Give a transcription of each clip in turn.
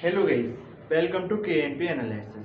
Hello guys, welcome to KNP analysis.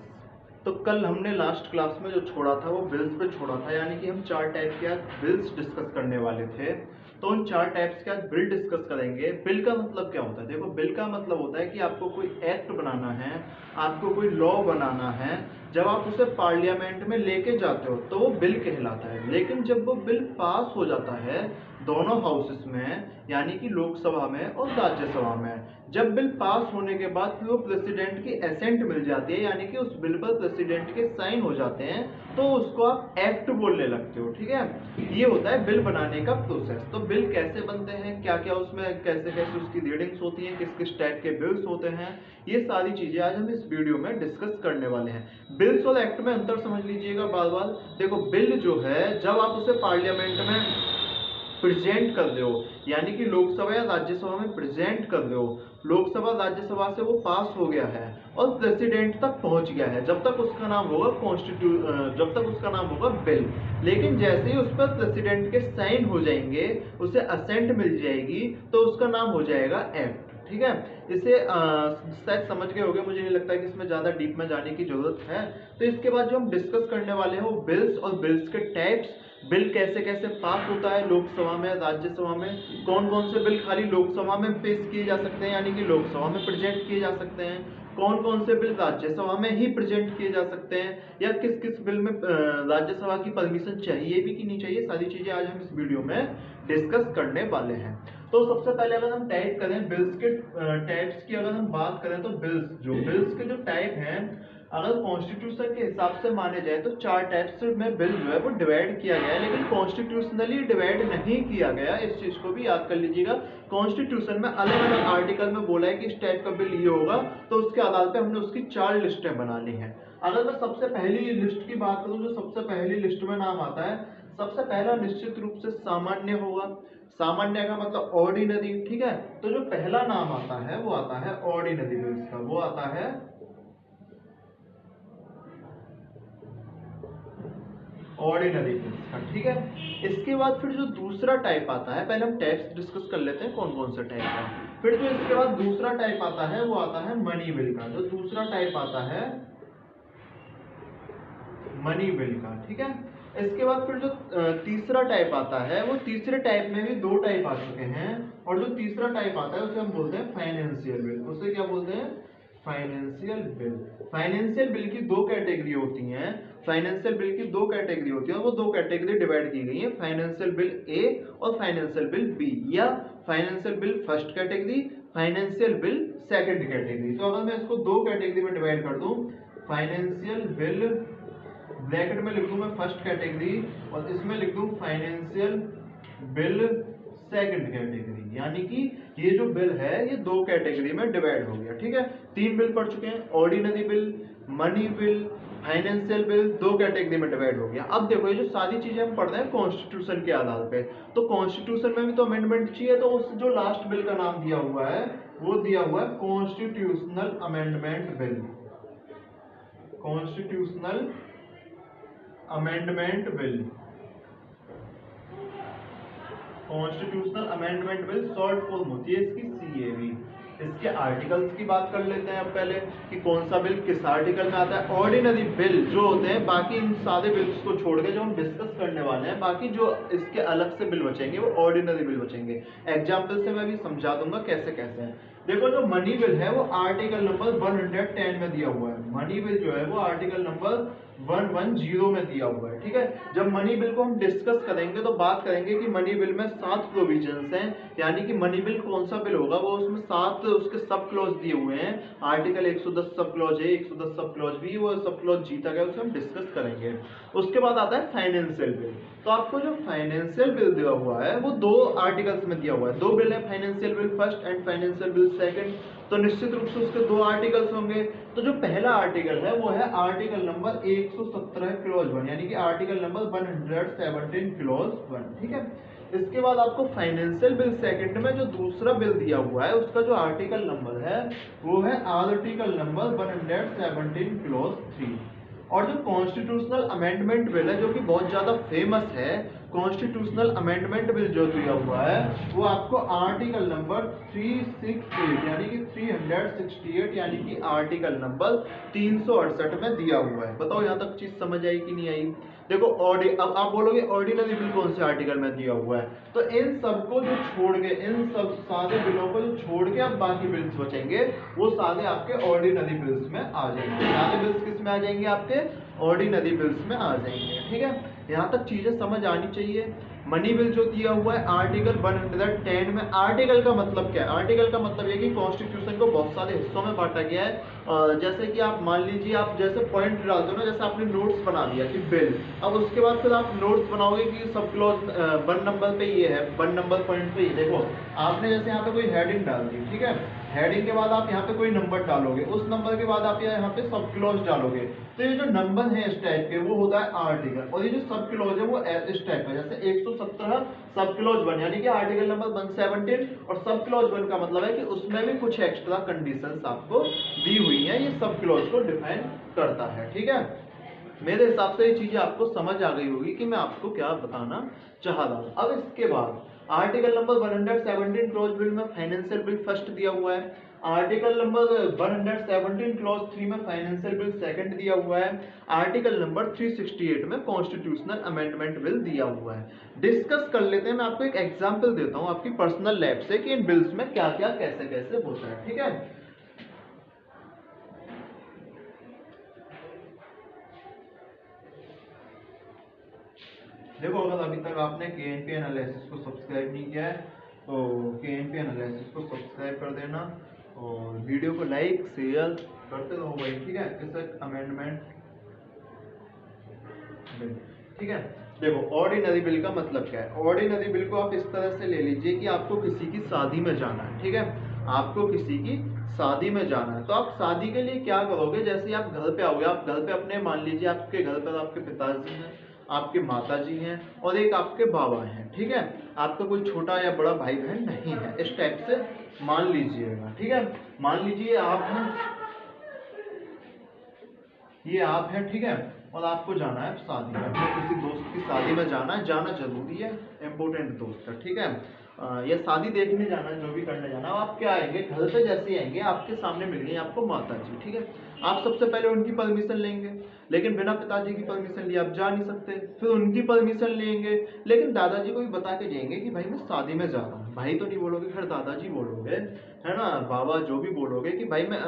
तो कल हमने लास्ट क्लास में जो छोड़ा था वो बिल्स पे छोड़ा था, यानी कि हम चार टाइप के आज बिल्स डिस्कस करने वाले थे। तो उन चार टाइप्स के आज बिल डिस्कस करेंगे। बिल का मतलब क्या होता है? देखो, बिल का मतलब होता है कि आपको कोई एक्ट बनाना है, आपको कोई लॉ बनाना है। जब आप उसे पार्लियामेंट में लेके जाते हो तो वो बिल कहलाता है। लेकिन जब वो बिल पास हो जाता है दोनों हाउसेस में, यानी कि लोकसभा में और राज्यसभा में, जब बिल पास होने के बाद फिर वो प्रेसिडेंट की एसेंट मिल जाती है, यानी कि उस बिल पर प्रेसिडेंट के साइन हो जाते हैं, तो उसको आप एक्ट बोलने लगते हो। ठीक है, ये होता है बिल बनाने का प्रोसेस। तो बिल कैसे बनते हैं, क्या क्या उसमें कैसे कैसे उसकी रीडिंग्स होती हैं, किस किस टाइप के बिल्स होते हैं, ये सारी चीजें आज हम इस वीडियो में डिस्कस करने वाले हैं। बिल्स और एक्ट में अंतर समझ लीजिएगा बार बार। देखो, बिल जो है जब आप उसे पार्लियामेंट में प्रेजेंट कर रहे हो, यानी कि लोकसभा या राज्यसभा में प्रेजेंट कर रहे हो, लोकसभा राज्यसभा से वो पास हो गया है और प्रेसिडेंट तक पहुंच गया है, जब तक उसका नाम होगा जब तक उसका नाम होगा बिल। लेकिन जैसे ही उस पर प्रेसिडेंट के साइन हो जाएंगे, उसे असेंट मिल जाएगी, तो उसका नाम हो जाएगा एक्ट। ठीक है, इसे शायद समझ गए होंगे, मुझे नहीं लगता कि इसमें ज्यादा डीप में जाने की जरूरत है। तो इसके बाद जो हम डिस्कस करने वाले हैं वो बिल्स और बिल्स के टाइप्स, बिल कैसे कैसे पास होता है लोकसभा में, राज्यसभा में, कौन कौन से बिल खाली लोकसभा में पेश किए जा सकते हैं, यानी कि लोकसभा में प्रेजेंट किए जा सकते हैं, कौन कौन से बिल राज्यसभा में ही प्रेजेंट किए जा सकते हैं, या किस किस बिल में राज्यसभा की परमिशन चाहिए भी कि नहीं चाहिए, सारी चीजें आज हम इस वीडियो में डिस्कस करने वाले हैं। तो सबसे पहले अगर हम टाइप करें बिल्स के टाइप्स की, अगर हम बात करें तो बिल्स के जो टाइप हैं, अगर कॉन्स्टिट्यूशन के हिसाब से माने जाए तो चार टाइप्स में बिल जो है वो डिवाइड किया गया है, लेकिन कॉन्स्टिट्यूशनली डिवाइड नहीं किया गया। इस चीज को भी याद कर लीजिएगा। कॉन्स्टिट्यूशन में अलग अलग आर्टिकल में बोला है कि इस टाइप का बिल ये होगा, तो उसके आधार पर हमने उसकी चार लिस्टें बना ली हैं। अगर मैं सबसे पहली लिस्ट की बात करूं, जो सबसे पहली लिस्ट में नाम आता है, सबसे पहला निश्चित रूप से सामान्य होगा। सामान्य का मतलब ऑर्डिनरी। ठीक है, तो जो पहला नाम आता है वो आता है ऑर्डिनरी बिल्स का, वो आता है ऑर्डिनरी बिल्स का। ठीक है, इसके बाद फिर जो दूसरा टाइप आता है, पहले हम टाइप्स डिस्कस कर लेते हैं कौन कौन सा टाइप है। फिर जो इसके बाद दूसरा टाइप आता है वो आता है मनी बिल का। जो दूसरा टाइप आता है मनी बिल का। ठीक है, इसके बाद फिर जो तीसरा टाइप आता है, वो तीसरे टाइप में भी दो टाइप आ चुके हैं, और जो तीसरा टाइप आता है उसे हम बोलते हैं फाइनेंशियल बिल। उसे क्या बोलते हैं? Financial bill. फाइनेंशियल बिल की दो कैटेगरी होती हैं। फाइनेंशियल बिल की दो कैटेगरी होती है, और वो दो कैटेगरी डिवाइड की गई है, फाइनेंशियल बिल ए और फाइनेंशियल बिल बी, या financial bill first category, financial bill second category. तो अगर मैं इसको दो कैटेगरी में डिवाइड कर दूं, फाइनेंशियल बिल ब्रैकेट में लिख दूं मैं फर्स्ट कैटेगरी, और इसमें लिख दूं फाइनेंशियल बिल सेकंड कैटेगरी, यानी कि ये जो बिल है ये दो कैटेगरी में डिवाइड हो गया। ठीक है, तीन बिल पढ़ चुके हैं, ordinary bill, money bill, financial bill, दो कैटेगरी में डिवाइड हो गया। अब देखो, ये जो सारी चीजें हम पढ़ रहे हैं कॉन्स्टिट्यूशन के आधार पे, तो कॉन्स्टिट्यूशन में भी तो अमेंडमेंट चाहिए, तो उस जो लास्ट बिल का नाम दिया हुआ है वो दिया हुआ है constitutional amendment bill. Constitutional amendment bill, constitutional amendment bill short form होती है इसकी सीएबी। इसके आर्टिकल्स की बात कर लेते हैं अब पहले, कि कौन सा बिल किस आर्टिकल में आता है। ऑर्डिनरी बिल जो होते हैं, बाकी इन सारे बिल्स को छोड़ के जो हम डिस्कस करने वाले हैं, बाकी जो इसके अलग से बिल बचेंगे वो ऑर्डिनरी बिल बचेंगे। एग्जाम्पल से मैं भी समझा दूंगा कैसे कैसे है। देखो, जो मनी बिल है वो आर्टिकल नंबर 110 में दिया हुआ है। मनी बिल जो है वो आर्टिकल नंबर 110 में दिया हुआ है। ठीक है, जब मनी बिल को हम डिस्कस करेंगे तो बात करेंगे कि मनी बिल में 7 प्रोविजंस हैं, यानी कि मनी बिल कौन सा बिल होगा वो उसमें 7 उसके सब क्लॉज दिए हुए हैं। आर्टिकल 110 सब क्लॉज है, 110 सब क्लॉज भी, वो सब क्लॉज जीता गया, उसे हम डिस्कस करेंगे। उसके बाद आता है फाइनेंशियल बिल। तो आपको जो फाइनेंशियल बिल दिया हुआ है वो दो आर्टिकल्स में दिया हुआ है, दो बिल है, financial bill first and financial bill second. तो निश्चित रूप से उसके दो आर्टिकल्स होंगे। तो जो पहला आर्टिकल है वो है आर्टिकल नंबर 117 क्लॉज 1, यानी कि आर्टिकल नंबर 117 क्लॉज 1। ठीक है, इसके बाद आपको फाइनेंशियल बिल सेकंड में जो दूसरा बिल दिया हुआ है उसका जो आर्टिकल नंबर है वो है आर्टिकल नंबर 117 क्लॉज 3। और जो कॉन्स्टिट्यूशनल अमेंडमेंट बिल है, जो कि बहुत ज्यादा फेमस है, कॉन्स्टिट्यूशनल अमेंडमेंट बिल जो दिया हुआ है वो आपको आर्टिकल नंबर 368 यानी कि 368 यानी कि आर्टिकल नंबर 368 में दिया हुआ है। बताओ यहाँ तक चीज समझ आई कि नहीं आई? देखो अब आप बोलोगे ऑर्डिनरी बिल कौन से आर्टिकल में दिया हुआ है, तो इन सबको जो छोड़ के, इन सब सारे बिलों को जो छोड़ के अब बाकी बिल्स बचेंगे वो सारे आपके ऑर्डिनरी बिल्स में आ जाएंगे। सारे बिल्स किस में आ जाएंगे? आपके ऑर्डिनरी बिल्स में आ जाएंगे। ठीक है, यहाँ तक चीजें समझ आनी चाहिए। मनी बिल जो दिया हुआ है आर्टिकल 110 में, आर्टिकल का मतलब क्या है? आर्टिकल का मतलब ये कि कॉन्स्टिट्यूशन को बहुत सारे हिस्सों में बांटा गया है। जैसे कि आप मान लीजिए, आप जैसे पॉइंट डालते हो ना, जैसे आपने नोट्स बना दिया कि बिल, अब उसके बाद फिर आप नोट्स बनाओगे कि सब क्लॉज 1 नंबर पे ये है, 1 नंबर पॉइंट पे ये। देखो आपने जैसे यहाँ पे कोई हेडिंग डाल दी, ठीक है, हेडिंग के बाद आप यहाँ पे कोई नंबर डालोगे, उस नंबर के बाद आप यहाँ पे सब क्लॉज डालोगे, तो ये जो नंबर है इस टाइप के वो होता है आर्टिकल, और ये जो सब क्लॉज है वो इस टाइप का, जैसे 117 सब क्लॉज 1 यानी कि आर्टिकल नंबर 117, और सब क्लॉज 1 का मतलब है कि उसमें भी कुछ एक्स्ट्रा कंडीशंस आपको दी हुई है, ये सब क्लॉज को डिफाइन करता है। ठीक है, मेरे हिसाब से ये चीजें आपको समझ आ गई होगी कि मैं आपको क्या बताना चाह रहा हूँ। अब इसके बाद आर्टिकल नंबर 117 क्लॉज बिल में फाइनेंशियल बिल फर्स्ट दिया हुआ है, आर्टिकल नंबर 117 क्लॉज 3 में फाइनेंशियल बिल सेकंड दिया हुआ है, आर्टिकल नंबर 368 में कॉन्स्टिट्यूशनल अमेंडमेंट बिल दिया हुआ है। डिस्कस कर लेते हैं, मैं आपको एक एग्जांपल देता हूं आपकी पर्सनल लैब से कि इन बिल्स में क्या क्या कैसे कैसे होता है। ठीक है, देखो अगर अभी तक आपने केएनपी एनालिसिस को सब्सक्राइब नहीं किया है तो केएनपी एनालिसिस को सब्सक्राइब कर देना और वीडियो को लाइक शेयर करते रहो भाई। ठीक है, इसे अमेंडमेंट बिल। ठीक है, देखो ऑर्डिनरी बिल का मतलब क्या है? ऑर्डिनरी बिल को आप इस तरह से ले लीजिए कि आपको किसी की शादी में जाना है। ठीक है, आपको किसी की शादी में जाना है, तो आप शादी के लिए क्या करोगे? जैसे आप घर पे आओगे, आप घर पे अपने मान लीजिए आपके घर पर आपके पिताजी हैं, आपके माताजी हैं और एक आपके बाबा हैं। ठीक है, आपका कोई छोटा या बड़ा भाई बहन नहीं है, इस टाइप से मान लीजिएगा। ठीक है, मान लीजिए आप हैं, ये आप हैं, ठीक है, और आपको जाना है शादी में, अपने किसी दोस्त की शादी में जाना है, जाना जरूरी है, इम्पोर्टेंट दोस्त है। ठीक है, या शादी देखने जाना है, जो भी करने जाना है। आप क्या आएंगे, घर पे जैसे आएंगे आपके सामने मिल गई आपको माता जी। ठीक है, आप सबसे पहले उनकी परमिशन लेंगे, लेकिन बिना पिताजी की परमिशन लिए आप जा नहीं सकते। फिर उनकी परमिशन लेंगे, लेकिन दादाजी को भी बता के जाएंगे कि भाई मैं शादी में जा रहा हूँ। भाई तो नहीं बोलोगे, फिर दादाजी बोलोगे, है ना, बाबा जो भी बोलोगे कि भाई मैं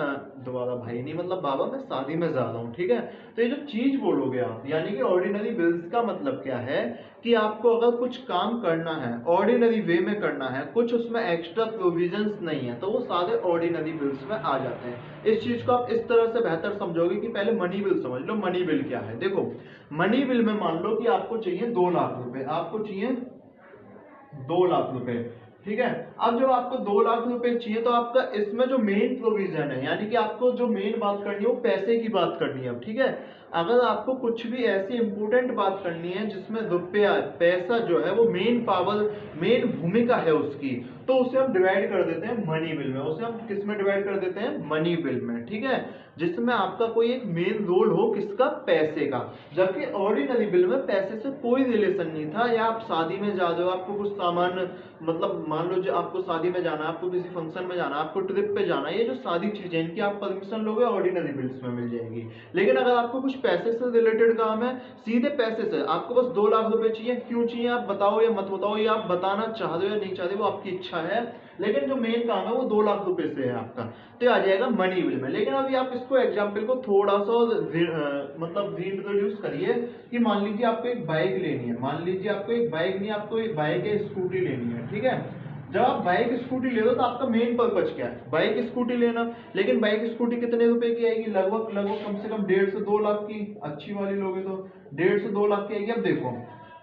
दोबारा भाई नहीं मतलब बाबा मैं शादी में जा रहा हूँ। ठीक है, तो ये जो चीज बोलोगे आप, यानी कि ऑर्डिनरी बिल्स का मतलब क्या है कि आपको अगर कुछ काम करना है ऑर्डिनरी वे में करना है, कुछ उसमें एक्स्ट्रा प्रोविजंस नहीं है, तो वो सारे ऑर्डिनरी बिल्स में आ जाते हैं। इस चीज को आप इस तरह से बेहतर समझोगे कि पहले मनी बिल समझ लो। मनी बिल क्या है? देखो मनी बिल में मान लो कि आपको चाहिए 2 लाख रुपए, आपको चाहिए 2 लाख रुपए। ठीक है, अब जब आपको 2 लाख रुपए चाहिए तो आपका इसमें जो मेन प्रोविजन है, यानी कि आपको जो मेन बात करनी है वो पैसे की बात करनी है। अब ठीक है, अगर आपको कुछ भी ऐसी इंपॉर्टेंट बात करनी है जिसमें रुपया पैसा जो है वो मेन पावर, मेन भूमिका है उसकी, तो उसे हम डिवाइड कर देते हैं मनी बिल में। उसे हम किस में डिवाइड कर देते हैं? मनी बिल में। ठीक है, जिसमें आपका कोई एक मेन रोल हो, किसका? पैसे का। जबकि ऑर्डिनरी बिल में पैसे से कोई रिलेशन नहीं था। या आप शादी में जा रहे हो, आपको कुछ सामान, मतलब मान लो जो आपको शादी में जाना है, आपको किसी फंक्शन में जाना है, आपको ट्रिप पे जाना है, ये जो सारी चीजें इनकी आप परमिशन लोगे ऑर्डिनरी बिल्स में मिल जाएगी। लेकिन अगर आपको कुछ पैसे से रिलेटेड काम है, सीधे पैसे से, आपको बस 2 लाख रुपए चाहिए, क्यों चाहिए आप बताओ या मत बताओ, ये आप बताना चाह रहे हो या नहीं चाहते वो आपकी इच्छा है, लेकिन जो मेन काम है वो 2 लाख रुपए से है आपका, तो आ जाएगा मनी बिल में। लेकिन अभी आप इसको एग्जाम्पल को थोड़ा सा मतलब रीइंट्रोड्यूस करिए कि मान लीजिए आपको एक बाइक लेनी है, मान लीजिए आपको एक बाइक नहीं, आपको एक बाइक या स्कूटी लेनी है। ठीक है, जब आप बाइक स्कूटी ले लो तो आपका मेन पर्पज क्या है? बाइक स्कूटी लेना। लेकिन बाइक स्कूटी कितने रुपए की आएगी? लगभग लगभग कम से कम 1.5 से 2 लाख की, अच्छी वाली लोगे तो 1.5 से 2 लाख की आएगी। अब देखो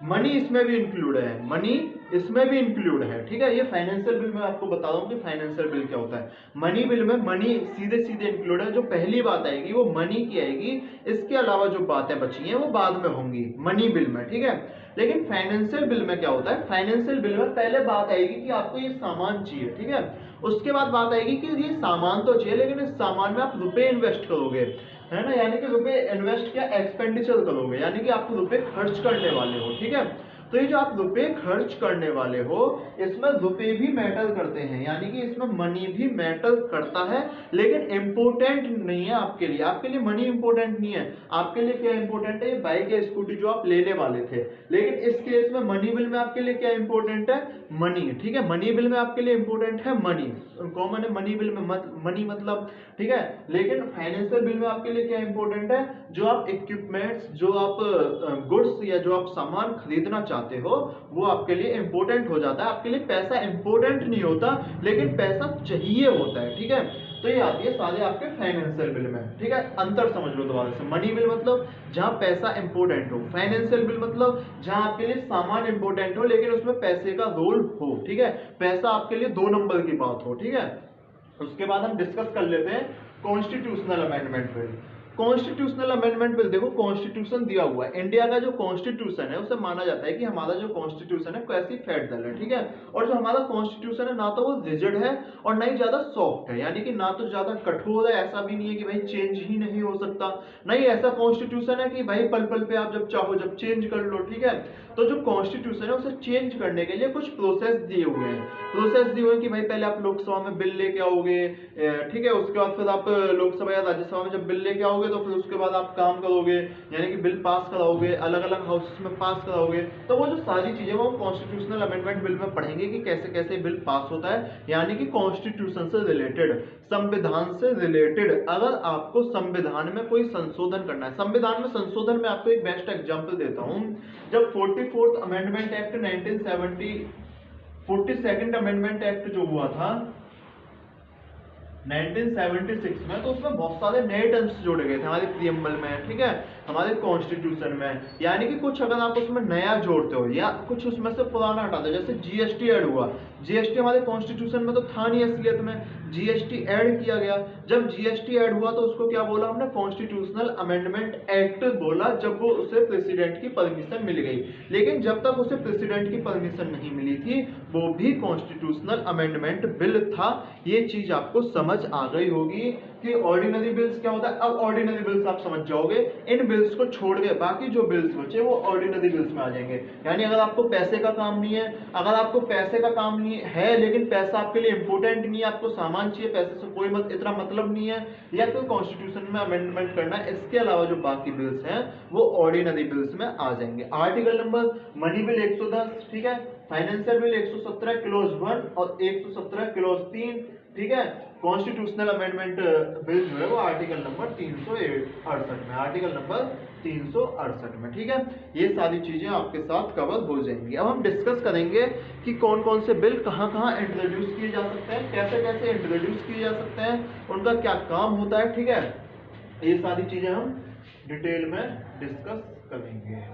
मनी इसमें भी इंक्लूड है, मनी इसमें भी इंक्लूड है। ठीक है, ये फाइनेंशियल बिल में आपको बता रहा हूँ कि फाइनेंशियल बिल क्या होता है। मनी बिल में मनी सीधे सीधे इंक्लूड है। जो पहली बात आएगी वो मनी की आएगी, इसके अलावा जो बातें बची हैं वो बाद में होंगी मनी बिल में। ठीक है, लेकिन फाइनेंशियल बिल में क्या होता है? फाइनेंशियल बिल में पहले बात आएगी कि आपको ये सामान चाहिए। ठीक है, उसके बाद बात आएगी कि ये सामान तो चाहिए, लेकिन इस सामान में आप रुपए इन्वेस्ट करोगे, है ना, यानी कि रुपए इन्वेस्ट क्या, एक्सपेंडिचर करोगे, यानी कि आप रुपए खर्च करने वाले हो। ठीक है, तो ये जो आप रुपए खर्च करने वाले हो, इसमें रुपए भी मैटर करते हैं, यानी कि इसमें मनी भी मैटर करता है, लेकिन इंपॉर्टेंट नहीं है आपके लिए। आपके लिए मनी इंपॉर्टेंट नहीं है, आपके लिए क्या इंपॉर्टेंट है? ये बाइक या स्कूटी जो आप लेने वाले थे। लेकिन इस केस में मनी बिल में आपके लिए क्या इंपॉर्टेंट है? मनी। ठीक है, मनी बिल में आपके लिए इंपॉर्टेंट है मनी, कॉमन है मनी बिल में मनी मतलब, ठीक है। लेकिन फाइनेंशियल बिल में आपके लिए क्या इंपॉर्टेंट है? जो आप इक्विपमेंट्स, जो आप गुड्स या जो आप सामान खरीदना चाहते हो, वो आपके लिए इंपॉर्टेंट हो जाता है। आपके लिए पैसा इंपॉर्टेंट नहीं होता, लेकिन पैसा चाहिए होता है। ठीक है, तो ये आती है सारे आपके फाइनेंशियल बिल में। ठीक है, अंतर समझ लो दोबारा से। मनी बिल मतलब जहां पैसा इंपॉर्टेंट हो, फाइनेंशियल बिल मतलब जहां आपके लिए सामान इंपॉर्टेंट हो लेकिन उसमें पैसे का रोल हो। ठीक है, पैसा आपके लिए 2 नंबर की बात हो। ठीक है, उसके बाद हम डिस्कस कर लेते हैं constitutional amendment bill. Constitutional amendment bill, देखो कॉन्स्टिट्यूशन दिया हुआ है, इंडिया का जो कॉन्स्टिट्यूशन है उसे माना जाता है कि हमारा जो कॉन्स्टिट्यूशन है कैसी फेडरल है। ठीक है, और जो हमारा कॉन्स्टिट्यूशन है ना तो वो रिजिड है और ना ही ज्यादा सॉफ्ट है, यानी कि ना तो ज्यादा कठोर है, ऐसा भी नहीं है कि भाई चेंज ही नहीं हो सकता, नहीं ऐसा कॉन्स्टिट्यूशन है कि भाई पल पल पे आप जब चाहो जब चेंज कर लो। ठीक है, तो जो कॉन्स्टिट्यूशन है उसे चेंज करने के लिए कुछ प्रोसेस दिए हुए हैं। प्रोसेस दिए हुए हैं कि भाई पहले आप लोकसभा में बिल लेके आओगे, ठीक है, उसके बाद फिर आप लोकसभा या राज्यसभा में जब बिल लेके आओगे तो फिर उसके बाद आप काम करोगे, यानी कि बिल पास कराओगे, अलग अलग हाउसेस में पास कराओगे। तो वो जो सारी चीजें वो कॉन्स्टिट्यूशनल अमेंडमेंट बिल में पढ़ेंगे कि कैसे कैसे बिल पास होता है, यानी कि कॉन्स्टिट्यूशन से रिलेटेड, संविधान से रिलेटेड। अगर आपको संविधान में कोई संशोधन करना है, संविधान में संशोधन में आपको एक बेस्ट एग्जांपल देता हूं। जब 44th amendment act 1970, 42nd amendment act जो हुआ था 1976 में, तो उसमें बहुत सारे नए टर्म्स जोड़े गए थे हमारे प्रीएम्बल में। ठीक है, हमारे कॉन्स्टिट्यूशन में, यानी कि कुछ अगर आप उसमें नया जोड़ते हो या कुछ उसमें से पुराना हटाते हो, जैसे जीएसटी ऐड हुआ, जीएसटी हमारे कॉन्स्टिट्यूशन में तो था नहीं असलियत में, जीएसटी ऐड किया गया। जब जीएसटी ऐड हुआ तो उसको क्या बोला हमने? कॉन्स्टिट्यूशनल अमेंडमेंट एक्ट बोला, जब वो उसे प्रेसिडेंट की परमिशन मिल गई। लेकिन जब तक उसे प्रेसिडेंट की परमिशन नहीं मिली थी, वो भी कॉन्स्टिट्यूशनल अमेंडमेंट बिल था। ये चीज आपको समझ आ गई होगी कि ऑर्डिनरी बिल्स क्या होता है। अब ऑर्डिनरी बिल्स आप समझ जाओगे, इन बिल्स को छोड़ के बाकी जो बिल्स बचे वो ऑर्डिनरी बिल्स में आ जाएंगे। यानी अगर आपको पैसे का काम नहीं है, अगर आपको पैसे का काम नहीं है लेकिन पैसा आपके लिए इंपॉर्टेंट नहीं है, आपको सामान चाहिए, पैसे से कोई इतना मतलब नहीं है, या फिर कॉन्स्टिट्यूशन में अमेंडमेंट करना है, इसके अलावा जो बाकी बिल्स हैं वो ऑर्डिनरी बिल्स में आ जाएंगे। आर्टिकल नंबर मनी बिल 110, ठीक है, फाइनेंशियल बिल 117 क्लोज 1 और 117 क्लोज 3। ठीक है, कॉन्स्टिट्यूशनल अमेंडमेंट बिल जो है वो आर्टिकल नंबर 368 में, आर्टिकल नंबर 368 में। ठीक है, ये सारी चीजें आपके साथ कवर हो जाएंगी। अब हम डिस्कस करेंगे कि कौन कौन से बिल कहाँ कहाँ इंट्रोड्यूस किए जा सकते हैं, कैसे कैसे इंट्रोड्यूस किए जा सकते हैं, उनका क्या काम होता है। ठीक है, ये सारी चीजें हम डिटेल में डिस्कस करेंगे।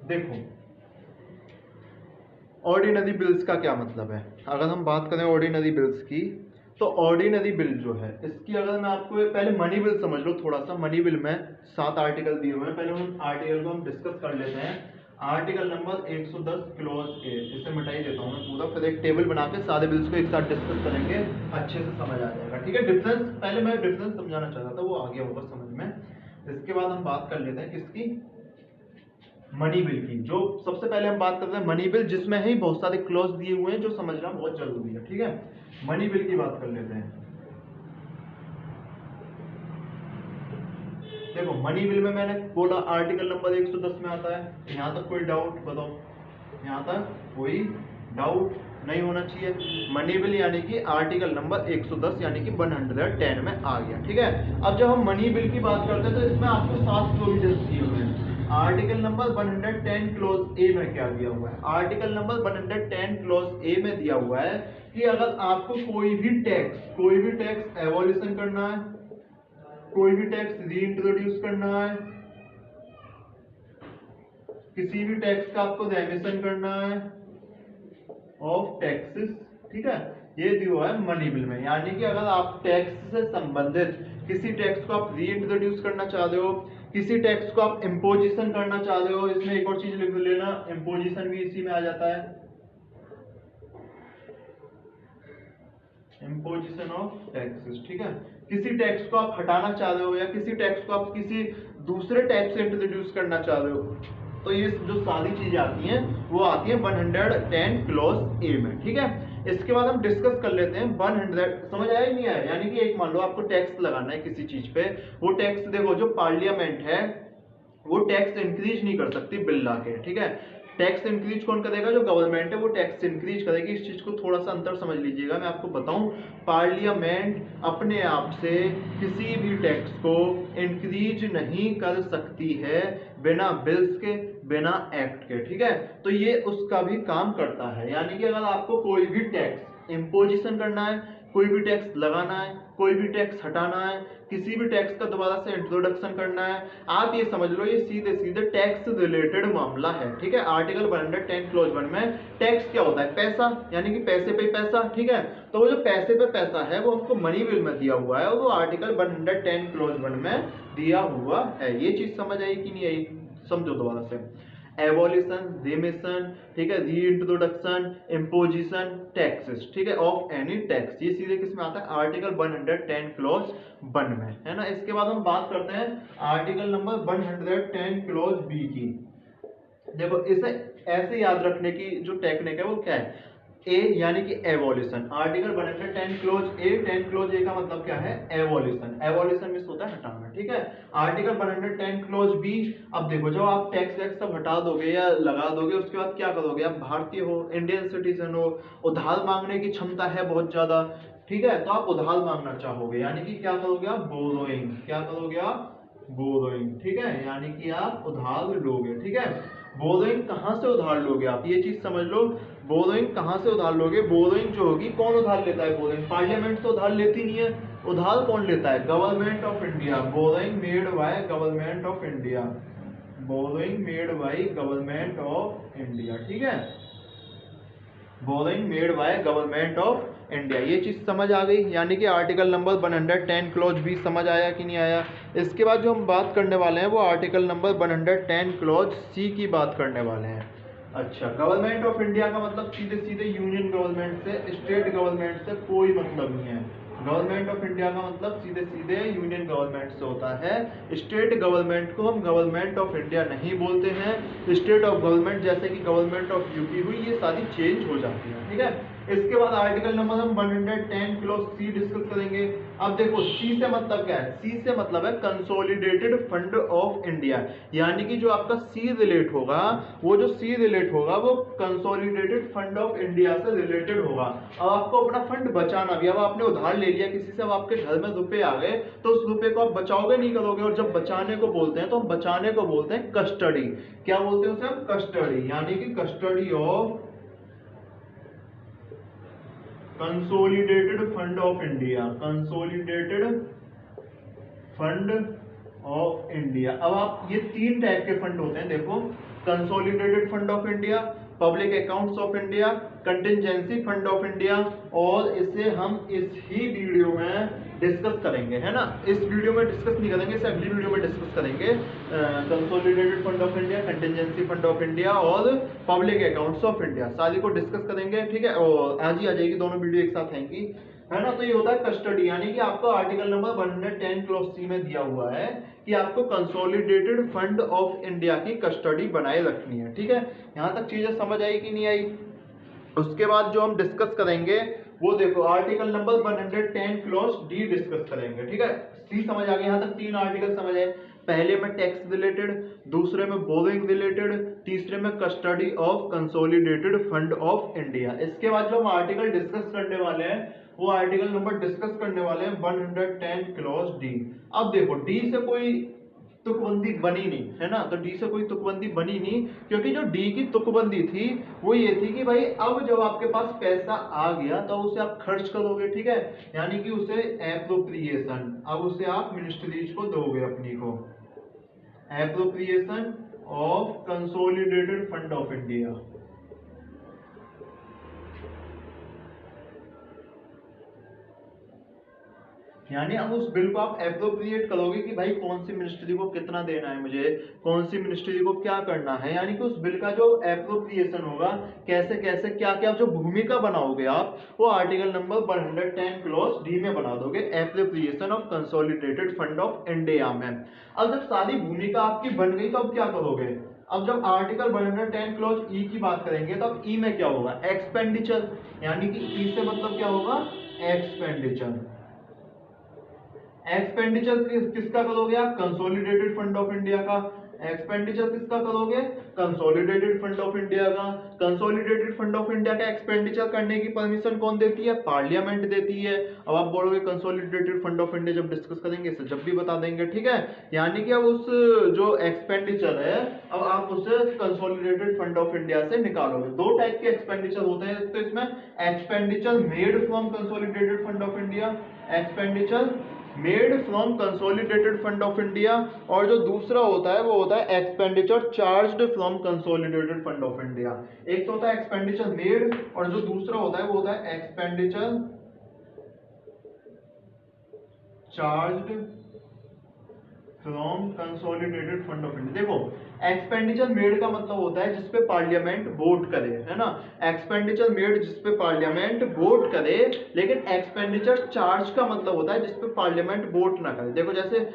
देखो, ऑर्डिनरी बिल्स का क्या मतलब है। अगर हम बात करें ऑर्डिनरी बिल्स की, तो ऑर्डिनरी बिल जो है इसकी अगर मैं आपको पहले मनी बिल समझ लो थोड़ा सा। मनी बिल में 7 आर्टिकल दिए हुए हैं, पहले उन आर्टिकल को हम डिस्कस कर लेते हैं। आर्टिकल नंबर 110 क्लॉज ए, इसे मिटा ही देता हूँ मैं पूरा, फिर एक टेबल बना के सारे बिल्स को एक साथ डिस्कस करेंगे, अच्छे से समझ आ जाएगा। ठीक है, डिफरेंस पहले मैं डिफरेंस समझाना चाह रहा था, वो आ गया होगा समझ में। इसके बाद हम बात कर लेते हैं किसकी? मनी बिल की। जो सबसे पहले हम बात करते हैं मनी बिल, जिसमें ही बहुत सारे क्लॉज दिए हुए हैं जो समझना बहुत जरूरी है। ठीक है, मनी बिल की बात कर लेते हैं। देखो, मनी बिल में मैंने बोला आर्टिकल नंबर 110 में आता है। यहां तक कोई डाउट बताओ? यहां तक कोई डाउट नहीं होना चाहिए। मनी बिल यानी कि आर्टिकल नंबर 110 यानी कि 110 में आ गया। ठीक है, अब जब हम मनी बिल की बात करते हैं तो इसमें आपको 7 प्रोविजंस दिए हुए हैं। आर्टिकल नंबर 110 क्लोज ए में क्या दिया हुआ है? आर्टिकल नंबर 110 क्लोज ए में दिया हुआ है कि अगर आपको कोई भी टैक्स एवोल्यूशन करना है, कोई भी टैक्स रीइंट्रोड्यूस करना है, किसी भी टैक्स का आपको रेमिशन करना है ऑफ टैक्सेस, ठीक है, ये दिया हुआ है मनी बिल में। यानी कि अगर आप टैक्स से संबंधित किसी टैक्स को आप रीइंट्रोड्यूस करना चाह रहे हो, किसी टैक्स को आप इम्पोजिशन करना चाहते हो, इसमें एक और चीज लिख लेना, इम्पोजिशन भी इसी में आ जाता है, इम्पोजिशन ऑफ टैक्सेस। ठीक है, किसी टैक्स को आप हटाना चाहते हो या किसी टैक्स को आप किसी दूसरे टैक्स से इंट्रोड्यूस करना चाहते हो, तो ये जो सारी चीजें आती हैं वो आती हैं 110 क्लॉज ए में। ठीक है, इसके बाद हम डिस्कस कर लेते हैं 100। समझ आया नहीं आया? यानी कि एक मान लो आपको टैक्स लगाना है किसी चीज पे, वो टैक्स देखो जो पार्लियामेंट है वो टैक्स इंक्रीज नहीं कर सकती बिल ला के। ठीक है, टैक्स इंक्रीज कौन करेगा? जो गवर्नमेंट है वो टैक्स इंक्रीज करेगी। इस चीज को थोड़ा सा अंतर समझ लीजिएगा, मैं आपको बताऊं, पार्लियामेंट अपने आप से किसी भी टैक्स को इंक्रीज नहीं कर सकती है बिना बिल्स के, बिना एक्ट के। ठीक है, तो ये उसका भी काम करता है। यानी कि अगर आपको कोई भी टैक्स इम्पोजिशन करना है, कोई भी टैक्स लगाना है, कोई भी टैक्स हटाना है, किसी भी टैक्स का दोबारा से इंट्रोडक्शन करना है, आप ये समझ लो ये सीधे सीधे टैक्स रिलेटेड मामला है। ठीक है, आर्टिकल 110 क्लॉज 1 में टैक्स क्या होता है? पैसा, यानी कि पैसे पे पैसा। ठीक है, तो वो जो पैसे पे पैसा है वो हमको मनी बिल में दिया हुआ है और वो आर्टिकल 110 क्लॉज 1 में दिया हुआ है। ये चीज समझ आई कि नहीं आई? समझो दोबारा से, एवोल्यूशन, रिमिशन, ठीक है, रीइंट्रोडक्शन, इम्पोजिशन, टैक्सेस, ठीक है, ऑफ एनी टैक्स, ये सीधे किस में आता है? आर्टिकल 110 क्लॉज 1 में, है ना। इसके बाद हम बात करते हैं आर्टिकल नंबर 110 क्लॉज बी की। देखो इसे ऐसे याद रखने की जो टेक्निक है वो क्या है? ए यानी कि एवोल्यूशन, आर्टिकल 110 क्लोज ए, 10 क्लोज ए का मतलब क्या है? एवोल्यूशन। एवोल्यूशन मींस होता है हटाना। ठीक है, आर्टिकल 110 क्लोज बी। अब देखो जब आप टैक्स वैक्स सब हटा दोगे या लगा दोगे, उसके बाद क्या करोगे? आप भारतीय हो, इंडियन सिटीजन हो, उधार मांगने की क्षमता है बहुत ज्यादा। ठीक है, तो आप उधार मांगना चाहोगे, यानी कि क्या करोगे आप? बोरोइंग। क्या करोगे आप? बोरोइंग। ठीक है, यानी कि आप उधार लोगे। ठीक है, बोरोइंग कहां से उधार लोगे आप? ये चीज समझ लो, बोरोइंग कहां से उधार लोगे? बोरोइंग जो होगी, कौन उधार लेता है? बोरोइंग पार्लियामेंट तो उधार लेती नहीं है, उधार कौन लेता है? Government of India. Borrowing made by government of India, borrowing made by government of India. ठीक है, borrowing made by government of India. ये चीज समझ आ गई, यानी कि आर्टिकल नंबर 110 क्लॉज भी समझ आया कि नहीं आया? इसके बाद जो हम बात करने वाले हैं वो आर्टिकल नंबर 110 क्लॉज सी की बात करने वाले हैं। अच्छा, गवर्नमेंट ऑफ इंडिया का मतलब सीधे सीधे यूनियन गवर्नमेंट से, स्टेट गवर्नमेंट से कोई मतलब नहीं है। गवर्नमेंट ऑफ इंडिया का मतलब सीधे सीधे यूनियन गवर्नमेंट से होता है। स्टेट गवर्नमेंट को हम गवर्नमेंट ऑफ इंडिया नहीं बोलते हैं। स्टेट ऑफ गवर्नमेंट जैसे कि गवर्नमेंट ऑफ यूपी हुई, ये सारी चेंज हो जाती है। ठीक है, इसके बाद आर्टिकल नंबर हम 110 क्लॉज सी डिस्कस करेंगे। अब देखो सी से मतलब क्या है? सी से मतलब है कंसोलिडेटेड फंड ऑफ इंडिया, यानी कि जो आपका सी रिलेट होगा, वो जो सी रिलेट होगा वो कंसोलिडेटेड फंड ऑफ इंडिया से रिलेटेड होगा। अब आपको अपना फंड बचाना भी, अब आपने उधार ले लिया किसी से, अब आपके घर में रुपए आ गए, तो उस रुपए को आप बचाओगे नहीं करोगे। और जब बचाने को बोलते हैं तो हम बचाने को बोलते हैं कस्टडी। क्या बोलते हैं उसे हम? कस्टडी, यानी कि custody of consolidated fund of India, consolidated fund of India. अब आप ये तीन टाइप के फंड होते हैं, देखो, consolidated fund of India, public accounts of India, contingency fund of India, और इसे हम इस ही वीडियो में डिस्कस करेंगे, है ना। इस वीडियो में डिस्कस नहीं करेंगे, इसे अगली वीडियो में डिस्कस करेंगे। Consolidated fund of India, contingency fund of India और पब्लिक अकाउंट्स ऑफ इंडिया, सारी को डिस्कस करेंगे। ठीक है, और आज ही आ जाएगी, दोनों वीडियो एक साथ आएंगी, है ना। तो ये होता है कस्टडी, यानी कि आपको आर्टिकल नंबर 110 क्लॉज सी में दिया हुआ है कि आपको कंसोलिडेटेड फंड ऑफ इंडिया की कस्टडी बनाए रखनी है। ठीक है, यहां तक चीजें समझ आई कि नहीं आई? उसके बाद जो हम डिस्कस करेंगे वो देखो article number 110 clause D discuss करेंगे। ठीक है, सी समझ आ गया, यहां तक तीन आर्टिकल समझ आए। पहले में टैक्स रिलेटेड, दूसरे में बोरोइंग रिलेटेड, तीसरे में custody of consolidated fund of India. इसके बाद जो हम आर्टिकल डिस्कस करने वाले हैं वो आर्टिकल नंबर डिस्कस करने वाले हैं 110 क्लॉज डी। अब देखो डी से कोई तुकबंदी बनी नहीं, है ना, तो डी से कोई तुकबंदी बनी नहीं, क्योंकि जो डी की तुकबंदी थी वो ये थी कि भाई अब जब आपके पास पैसा आ गया तो उसे आप खर्च करोगे। ठीक है, यानी कि उसे एप्रोप्रिएशन, अब उसे आप मिनिस्ट्रीज को दोगे अपनी को, appropriation of consolidated fund of India. यानी अब उस बिल को आप एप्रोप्रिएट करोगे कि भाई कौन सी मिनिस्ट्री को कितना देना है मुझे, कौन सी मिनिस्ट्री को क्या करना है, यानी कि उस बिल का जो एप्रोप्रिएशन होगा, कैसे कैसे क्या क्या जो भूमिका बनाओगे आप, वो आर्टिकल नंबर 110 क्लॉज डी में बना दोगे, appropriation of consolidated fund of India में। अब जब सारी भूमिका आपकी बन गई तो अब क्या करोगे, अब जब आर्टिकल 110 क्लॉज ई की बात करेंगे तो अब ई में क्या होगा, एक्सपेंडिचर, यानी कि ई से मतलब क्या होगा, एक्सपेंडिचर। एक्सपेंडिचर किसका करोगे आप, कंसोलिडेटेड फंड ऑफ इंडिया का। एक्सपेंडिचर किसका करोगे, कंसोलिडेटेड फंड ऑफ इंडिया का। कंसोलिडेटेड फंड ऑफ इंडिया का एक्सपेंडिचर करने की परमिशन कौन देती है, पार्लियामेंट देती है। अब आप बोलोगे कंसोलिडेटेड फंड ऑफ इंडिया जब डिस्कस करेंगे इसे जब भी बता देंगे, ठीक है। यानी कि अब उस जो एक्सपेंडिचर है अब आप उसे कंसोलिडेटेड फंड ऑफ इंडिया से निकालोगे। दो टाइप के एक्सपेंडिचर होते हैं तो इसमें, expenditure made from consolidated fund of India, expenditure made from consolidated fund of India, और जो दूसरा होता है वो होता है expenditure charged from consolidated fund of India. एक तो होता है एक्सपेंडिचर मेड और जो दूसरा होता है वो होता है expenditure charged from consolidated fund of India. देखो एक्सपेंडिचर मेड का मतलब होता है जिसपे पार्लियामेंट वोट करे, है ना, एक्सपेंडिचर मेड जिसपे पार्लियामेंट वोट करे, लेकिन एक्सपेंडिचर चार्ज का मतलब होता है जिसपे पार्लियामेंट वोट ना करे। देखो जैसे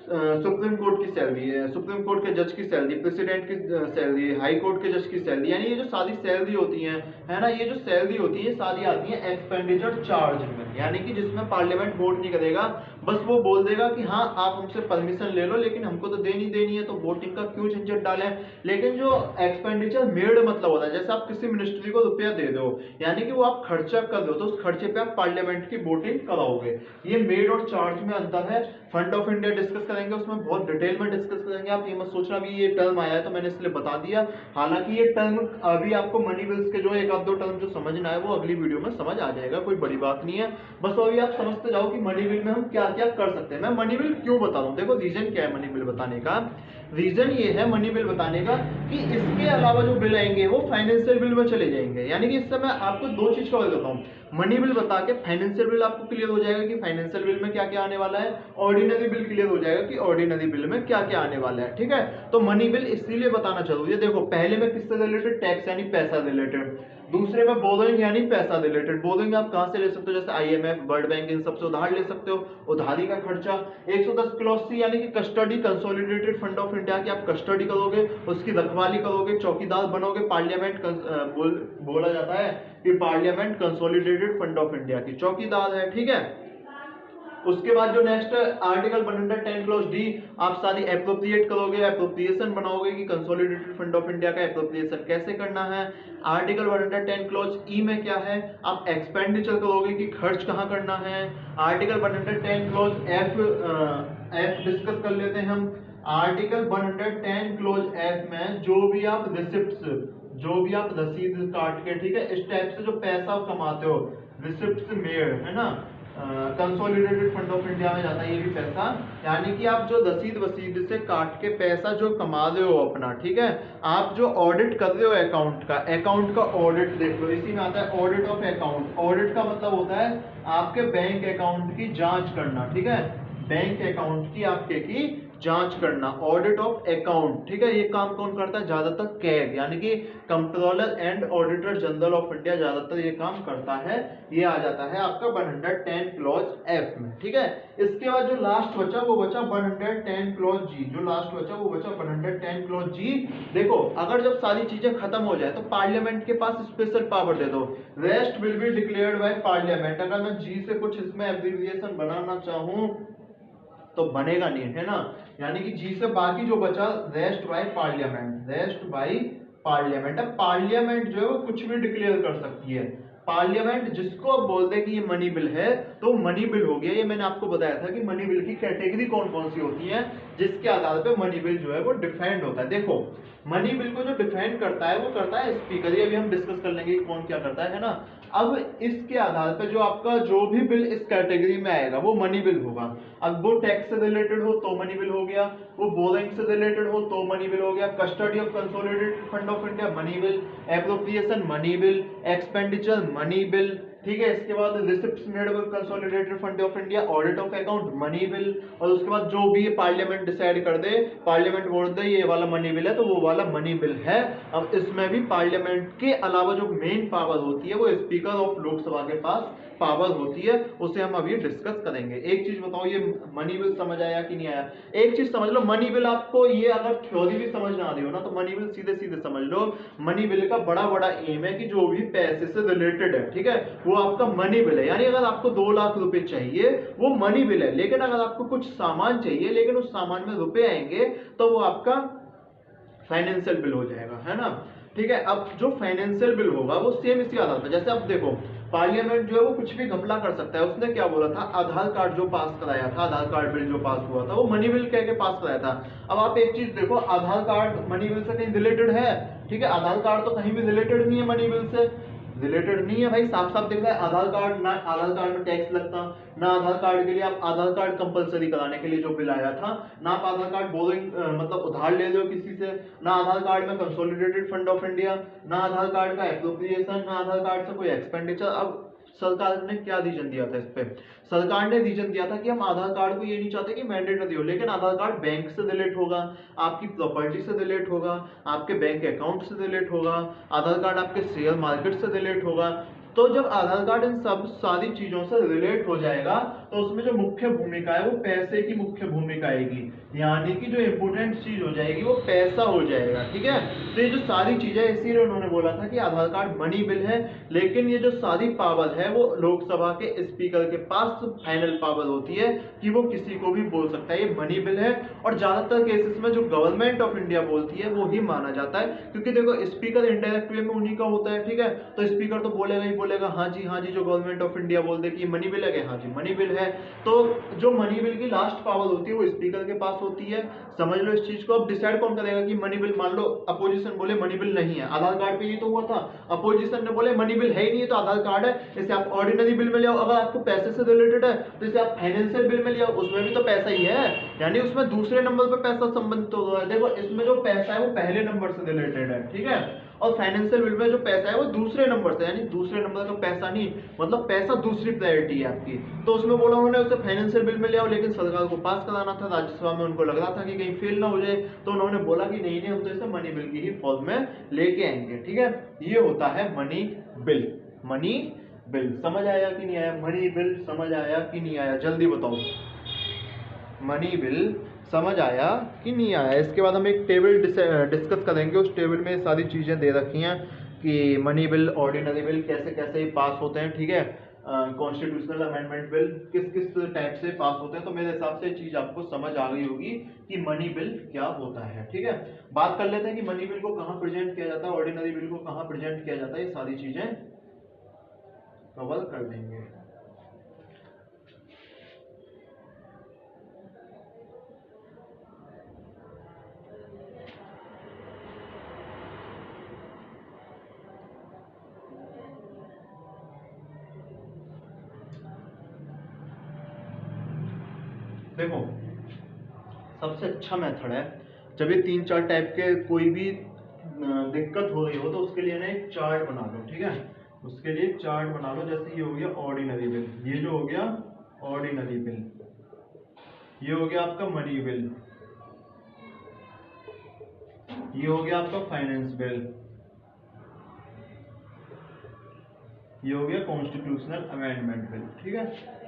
सुप्रीम कोर्ट की सैलरी है, सुप्रीम कोर्ट के जज की सैलरी, प्रेसिडेंट की सैलरी, हाई कोर्ट के जज की सैलरी, यानी ये जो सारी सैलरी होती है, है ना, ये जो सैलरी होती है सारी आती है एक्सपेंडिचर चार्ज में, यानी कि जिसमें पार्लियामेंट वोट नहीं करेगा, बस वो बोल देगा कि हाँ आप हमसे परमिशन ले लो लेकिन हमको तो देनी देनी है, तो वोटिंग का क्यों झंझट डालें। लेकिन जो एक्सपेंडिचर मेड मतलब होता है, जैसे आप किसी मिनिस्ट्री को रुपया दे दो, यानी कि वो आप खर्चा कर दो तो उस खर्चे पे आप पार्लियामेंट की वोटिंग कराओगे। ये मेड और चार्ज में अंतर है। फंड ऑफ इंडिया डिस्कस करेंगे, उसमें बहुत डिटेल में डिस्कस करेंगे। आप ये मत सोचना भी ये टर्म आया है तो मैंने इसलिए बता दिया, हालांकि ये टर्म अभी आपको मनी बिल्स के जो एक आध दो टर्म जो समझना है वो अगली वीडियो में समझ आ जाएगा, कोई बड़ी बात नहीं है। बस अभी आप समझते जाओ कि मनी बिल में हम क्या क्या कर सकते हैं। मैं मनी बिल क्यों बता रहा हूँ, देखो रीजन क्या है मनी बिल बताने का। रीजन ये है मनी बिल बताने का कि इसके अलावा जो बिल आएंगे वो फाइनेंशियल बिल में चले जाएंगे, यानी कि इससे मैं आपको दो चीज कवर करता हूँ। मनी बिल बता के फाइनेंशियल बिल आपको क्लियर हो जाएगा कि फाइनेंशियल बिल में क्या क्या आने वाला है, ऑर्डिनरी बिल क्लियर हो जाएगा कि ऑर्डिनरी बिल में क्या क्या आने वाला है, ठीक है। तो मनी बिल इसीलिए बताना जरूरी है। देखो पहले में किससे रिलेटेड, टैक्स यानी पैसा रिलेटेड, दूसरे में बोरोइंग यानी पैसा रिलेटेड। बोरोइंग आप कहां से ले सकते हो, जैसे आईएमएफ, वर्ल्ड बैंक, इन सबसे उधार ले सकते हो, उधारी का खर्चा। 110 क्लॉज सी यानी कि custody, consolidated fund of India की आप कस्टडी करोगे, उसकी रखवाली करोगे, चौकीदार बनोगे। पार्लियामेंट बोला जाता है कि parliament consolidated fund of India की चौकीदार है, ठीक है। उसके बाद जो नेक्स्ट आर्टिकल 110 क्लॉज डी, आप सारी एप्रोप्रिएट करोगे, एप्रोप्रिएशन बनाओगे कि कंसोलिडेटेड फंड ऑफ इंडिया का एप्रोप्रिएशन कैसे करना है। आर्टिकल 110 क्लॉज ई में क्या है, आप एक्सपेंडिचर करोगे कि खर्च कहां करना है। आर्टिकल 110 क्लॉज एफ डिस्कस कर लेते हैं हम। आर्टिकल 110 क्लॉज एफ में जो भी आप रिसिप्ट्स, जो भी आप रसीद काट के, ठीक है, इस टाइप से जो पैसा आप कमाते हो, रिसिप्ट्स मेड, है ना, कंसोलिडेटेड फंड ऑफ इंडिया में जाता है ये भी पैसा, यानी कि आप जो रसीद वसीद से काट के पैसा जो कमा रहे हो अपना, ठीक है, आप जो ऑडिट कर रहे हो अकाउंट का ऑडिट देख लो, इसी में आता है ऑडिट ऑफ अकाउंट। ऑडिट का मतलब होता है आपके बैंक अकाउंट की जांच करना, ठीक है, बैंक अकाउंट की आपके की जांच करना, ऑडिट ऑफ अकाउंट, ठीक है। ये काम कौन करता है, ज्यादातर कैग यानी कि controller and auditor general of India ज्यादातर ये काम करता है। ये आ जाता है आपका 110 क्लॉज एफ में, ठीक है। इसके बाद जो लास्ट बचा वो बचा 110 क्लॉज जी, जो लास्ट बचा वो बचा 110 क्लॉज जी। देखो अगर जब सारी चीजें खत्म हो जाए तो पार्लियामेंट के पास स्पेशल पावर दे दो, rest will be declared by parliament. अगर मैं जी से कुछ इसमें एब्रिविएशन बनाना चाहूं तो बनेगा नहीं, है ना, यानी कि जी से बाकी जो बचा rest by parliament, rest by parliament. अब पार्लियामेंट जो है वो कुछ भी डिक्लेयर कर सकती है। पार्लियामेंट जिसको अब बोल दे कि ये मनी बिल है तो मनी बिल हो गया। ये मैंने आपको बताया था कि मनी बिल की कैटेगरी कौन कौन सी होती है जिसके आधार पे मनी बिल जो है वो डिफाइंड होता है। देखो मनी बिल को जो डिफाइन करता है वो करता है स्पीकर, ये अभी हम डिस्कस कर लेंगे कि कौन क्या करता है ना। अब इसके आधार पे जो आपका जो भी बिल इस कैटेगरी में आएगा वो मनी बिल होगा। अब वो टैक्स से रिलेटेड हो तो मनी बिल हो गया, वो बोरिंग से रिलेटेड हो तो मनी बिल हो गया, custody of consolidated fund of India money bill, appropriation money bill, expenditure money bill, ठीक है। इसके बाद receipts made by consolidated fund of India, audit of account, money bill, और उसके बाद जो भी पार्लियामेंट डिसाइड कर दे, पार्लियामेंट बोल दे ये वाला मनी बिल है तो वो वाला मनी बिल है। अब इसमें भी पार्लियामेंट के अलावा जो मेन पावर होती है वो स्पीकर ऑफ लोकसभा के पास पावर होती है, उसे हम अभी डिस्कस करेंगे। एक चीज बताओ, ये मनी बिल समझ आया कि नहीं आया? एक चीज समझ लो, मनी बिल आपको ये अगर थ्योरी भी समझ ना आ रही हो ना तो मनी बिल सीधे सीधे समझ लो। मनी बिल का बड़ा बड़ा एम है कि जो भी पैसे से रिलेटेड है, ठीक है, वो आपका मनी बिल है। यानी अगर आपको 2 लाख रुपए चाहिए वो मनी बिल है, लेकिन अगर आपको कुछ सामान चाहिए लेकिन उस सामान में रुपए आएंगे तो वो आपका फाइनेंशियल बिल हो जाएगा, है ना। ठीक है। अब जो फाइनेंशियल बिल होगा वो सेम इसी आधार पर, जैसे अब देखो पार्लियामेंट जो है वो कुछ भी घपला कर सकता है। उसने क्या बोला था, आधार कार्ड जो पास कराया था, आधार कार्ड बिल जो पास हुआ था वो मनी बिल कह के पास कराया था। अब आप एक चीज देखो, आधार कार्ड मनी बिल से कहीं रिलेटेड है? ठीक है, आधार कार्ड तो कहीं भी रिलेटेड नहीं है, मनी बिल से रिलेटेड नहीं है भाई, साफ साफ दिख रहा है। आधार कार्ड ना, आधार कार्ड में टैक्स लगता ना, आधार कार्ड के लिए आप आधार कार्ड कंपलसरी कराने के लिए जो बिल आया था ना, आप आधार कार्ड बोरोइंग मतलब उधार ले रहे हो किसी से ना, आधार कार्ड में कंसोलिडेटेड फंड ऑफ इंडिया ना, आधार कार्ड का एप्रोप्रिएशन ना, आधार कार्ड से कोई एक्सपेंडिचर। अब सरकार ने क्या रीजन दिया था इस पे? सरकार ने रीजन दिया था कि हम आधार कार्ड को ये नहीं चाहते कि मैंडेटरी हो, लेकिन आधार कार्ड बैंक से रिलेट होगा, आपकी प्रॉपर्टी से रिलेट होगा, आपके बैंक अकाउंट से रिलेट होगा, आधार कार्ड आपके शेयर मार्केट से रिलेट होगा। तो जब आधार कार्ड इन सब सारी चीजों से रिलेट हो जाएगा तो उसमें जो मुख्य भूमिका है वो पैसे की मुख्य भूमिका आएगी, यानी कि जो इंपोर्टेंट चीज हो जाएगी वो पैसा हो जाएगा। ठीक है, तो ये जो सारी चीजें, इसीलिए उन्होंने बोला था कि आधार कार्ड मनी बिल है, लेकिन ये जो सारी पावर है वो लोकसभा के स्पीकर के पास फाइनल पावर होती है कि वो किसी को भी बोल सकता है ये मनी बिल है। और ज्यादातर केसेस में जो गवर्नमेंट ऑफ इंडिया बोलती है वो ही माना जाता है, क्योंकि देखो स्पीकर इनडायरेक्ट वे में उन्हीं का होता है। ठीक है, तो स्पीकर तो बोलेगा ही बोलेगा हाँ जी जो गवर्नमेंट ऑफ इंडिया बोल दे कि मनी बिल है, हाँ जी मनी बिल है। तो जो मनी बिल की लास्ट पावर होती है वो स्पीकर के पास होती है, समझ लो इस चीज को। अब डिसाइड कौन करेगा कि मनी बिल, मान लो अपोजिशन बोले मनी बिल नहीं है, आधार कार्ड पे ये तो हुआ था, अपोजिशन ने बोले मनी बिल है ही नहीं तो आधार कार्ड है, इसे आप ऑर्डिनरी बिल में ले आओ। अगर आपको पैसे से रिलेटेड है तो इसे आप फाइनेंशियल बिल में ले आओ, उसमें भी तो पैसा ही है, यानी उसमें दूसरे नंबर पर पैसा संबंधित हो रहा है। देखो इसमें जो पैसा है वो पहले नंबर से रिलेटेड है, ठीक है, और फाइनेंशियल बिल में जो पैसा है वो दूसरे नंबर से, यानी दूसरे नंबर का पैसा नहीं, मतलब पैसा दूसरी प्रायोरिटी है आपकी। तो उसमें बोला उन्होंने उसे फाइनेंशियल बिल में ले आओ, लेकिन सरकार को पास कराना था, राज्यसभा में उनको लग रहा था कि कहीं फेल ना हो जाए, तो उन्होंने बोला कि नहीं हम तो इसे मनी बिल की ही फॉर्म में लेके आएंगे। ठीक है, ये होता है मनी बिल। मनी बिल समझ आया कि नहीं आया? मनी बिल समझ आया कि नहीं आया? जल्दी बताओ, मनी बिल समझ आया कि नहीं आया? इसके बाद हम एक टेबल डिस्कस करेंगे, उस टेबल में सारी चीजें दे रखी हैं कि मनी बिल, ऑर्डिनरी बिल कैसे कैसे पास होते हैं। ठीक है, कॉन्स्टिट्यूशनल अमेंडमेंट बिल किस किस टाइप से पास होते हैं। तो मेरे हिसाब से चीज आपको समझ आ गई होगी कि मनी बिल क्या होता है। ठीक है, बात कर लेते हैं कि मनी बिल को कहाँ प्रेजेंट किया जाता है, ऑर्डिनरी बिल को कहाँ प्रेजेंट किया जाता है, ये सारी चीजें कवर कर देंगे। देखो सबसे अच्छा मेथड है जब ये 3-4 टाइप के कोई भी दिक्कत हो रही हो तो उसके लिए ना एक चार्ट बना लो। ठीक है, उसके लिए चार्ट बना लो। जैसे ये हो गया ऑर्डिनरी बिल, ये जो हो गया ऑर्डिनरी बिल, ये हो गया आपका मनी बिल, ये हो गया आपका फाइनेंस बिल, ये हो गया कॉन्स्टिट्यूशनल अमेंडमेंट बिल। ठीक है,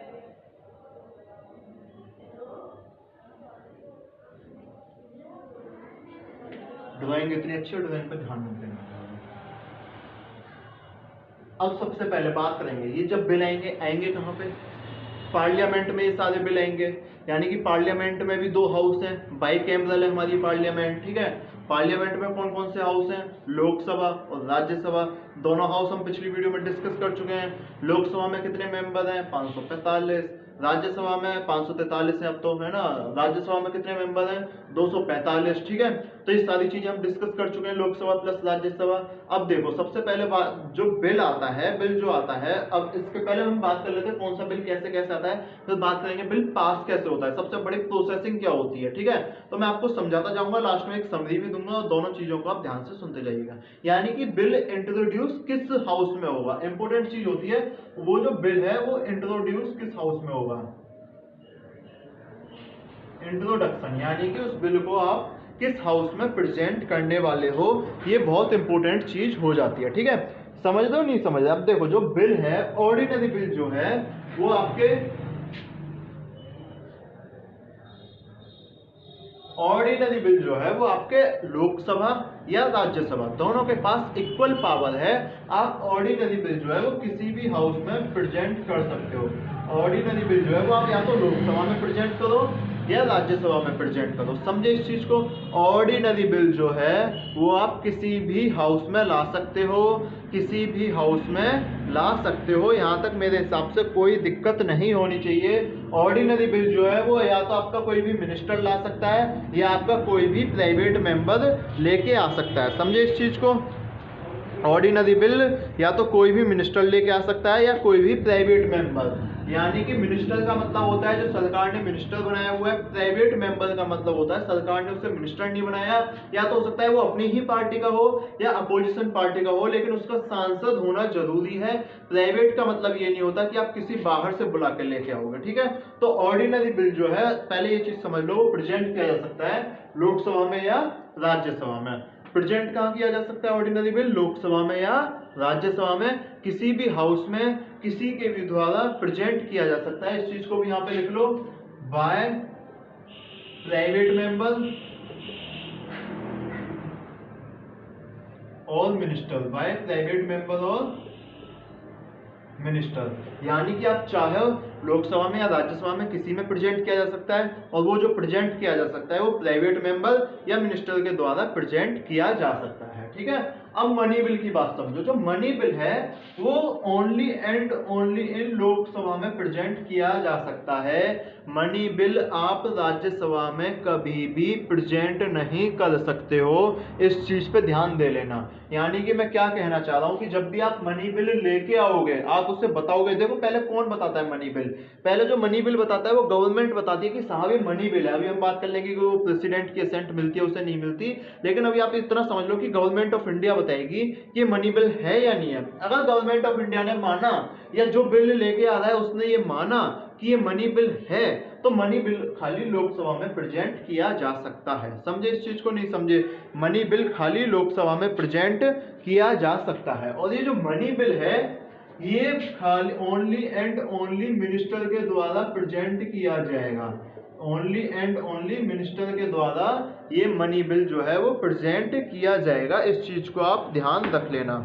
ड्राइंग इतनी अच्छी है, ड्राइंग पर ध्यान मत देना। अब सबसे पहले बात करेंगे ये जब बिल आएंगे कहाँ पे? पार्लियामेंट में ये सारे बिल आएंगे, यानी कि पार्लियामेंट में भी 2 हाउस हैं, बाइकैमरल है हमारी पार्लियामेंट। ठीक है, पार्लियामेंट में कौन कौन से हाउस हैं? लोकसभा और राज्यसभा। दोनों हाउस हम पिछली वीडियो में डिस्कस कर चुके हैं। लोकसभा में कितने मेंबर हैं? 545। राज्यसभा में 543 है अब तो, है ना। राज्यसभा में कितने मेंबर हैं? 245। ठीक है, तो ये सारी चीजें हम डिस्कस कर चुके हैं, लोकसभा प्लस राज्यसभा। अब देखो सबसे पहले जो बिल आता है, बिल जो आता है, अब इसके पहले हम बात कर लेते हैं कौन सा बिल कैसे कैसे आता है, फिर बात करेंगे बिल पास कैसे होता है, सबसे बड़ी प्रोसेसिंग क्या होती है। ठीक है, तो मैं आपको समझाता जाऊंगा, लास्ट में एक समरी भी दूंगा और दोनों चीजों को आप ध्यान से सुनते जाइएगा। यानी कि बिल इंट्रोड्यूस इंट्रोड्यूस किस हाउस में होगा। इंपॉर्टेंट चीज होती है वो जो बिल है वो इंट्रोड्यूस किस हाउस में होगा, इंट्रोडक्शन, यानी कि उस बिल को आप किस हाउस में प्रेजेंट करने वाले हो, ये बहुत इंपॉर्टेंट चीज हो जाती है। ठीक है, समझ दो नहीं समझ। अब देखो जो बिल है, ऑर्डिनरी बिल जो है वो आपके ऑर्डिनरी बिल जो है वो आपके लोकसभा या राज्यसभा दोनों के पास इक्वल पावर है। आप ऑर्डिनरी बिल जो है वो किसी भी हाउस में प्रेजेंट कर सकते हो। ऑर्डिनरी बिल जो है वो आप या तो लोकसभा में प्रेजेंट करो या राज्यसभा में प्रेजेंट करो। समझे इस चीज को। ऑर्डिनरी बिल जो है वो आप किसी भी हाउस में ला सकते हो, किसी भी हाउस में ला सकते हो। यहाँ तक मेरे हिसाब से कोई दिक्कत नहीं होनी चाहिए। ऑर्डिनरी बिल जो है वो या तो आपका कोई भी मिनिस्टर ला सकता है या आपका कोई भी प्राइवेट मेंबर लेके आ सकता है। समझे इस चीज को। ऑर्डिनरी बिल या तो कोई भी मिनिस्टर लेके आ सकता है या कोई भी प्राइवेट मेंबर, यानी कि मिनिस्टर का मतलब होता है जो सरकार ने मिनिस्टर बनाया हुआ है, प्राइवेट मेंबर का मतलब होता है सरकार ने उसे मिनिस्टर नहीं बनाया। या तो हो सकता है वो अपनी ही पार्टी का हो या अपोजिशन पार्टी का हो, लेकिन उसका सांसद होना जरूरी है। प्राइवेट का मतलब ये नहीं होता कि आप किसी बाहर से बुला के लेके आओगे। ठीक है, तो ऑर्डिनरी बिल जो है पहले ये चीज समझ लो, प्रेजेंट किया जा सकता है लोकसभा में या राज्यसभा में। प्रेजेंट कहाँ किया जा सकता है ऑर्डिनरी बिल, लोकसभा में या राज्यसभा में, किसी भी हाउस में किसी के भी द्वारा प्रेजेंट किया जा सकता है। इस चीज को भी यहाँ पे लिख लो, बाय प्राइवेट मेंबर और मिनिस्टर, बाय प्राइवेट मेंबर और मिनिस्टर, यानी कि आप चाहे लोकसभा में या राज्यसभा में किसी में प्रेजेंट किया जा सकता है, और वो जो प्रेजेंट किया जा सकता है वो प्राइवेट मेंबर या मिनिस्टर के द्वारा प्रेजेंट किया जा सकता है। ठीक है, अब मनी बिल की बात समझो। जो मनी बिल है वो only and only in Lok Sabha में प्रेजेंट किया जा सकता है। मनी बिल आप राज्यसभा में कभी भी प्रेजेंट नहीं कर सकते हो। इस चीज पे ध्यान दे लेना। यानी कि मैं क्या कहना चाह रहा हूं कि जब भी आप मनी बिल लेके आओगे आप उससे बताओगे। देखो पहले कौन बताता है मनी बिल, पहले जो मनी बिल बताता है वो गवर्नमेंट बताती है कि साहब ये मनी बिल है। अभी हम बात कर लेंगे कि वो प्रेसिडेंट की असेंट मिलती है उसे नहीं मिलती, लेकिन अभी आप इतना समझ लो कि गवर्नमेंट ऑफ इंडिया बताएगी कि ये मनी बिल है या नहीं है। अगर गवर्नमेंट ऑफ इंडिया ने माना या जो बिल लेके आ रहा है उसने ये माना कि ये मनी बिल है, तो मनी बिल खाली लोकसभा में प्रेजेंट किया जा सकता है। समझे इस चीज को नहीं समझे, मनी बिल खाली लोकसभा में प्रेजेंट किया जा सकता है। और ये जो मनी बिल है ये खाली ओनली एंड ओनली मिनिस्टर के द्वारा प्रेजेंट किया जाएगा। ओनली एंड ओनली मिनिस्टर के द्वारा ये मनी बिल जो है वो प्रेजेंट किया जाएगा। इस चीज को आप ध्यान रख लेना।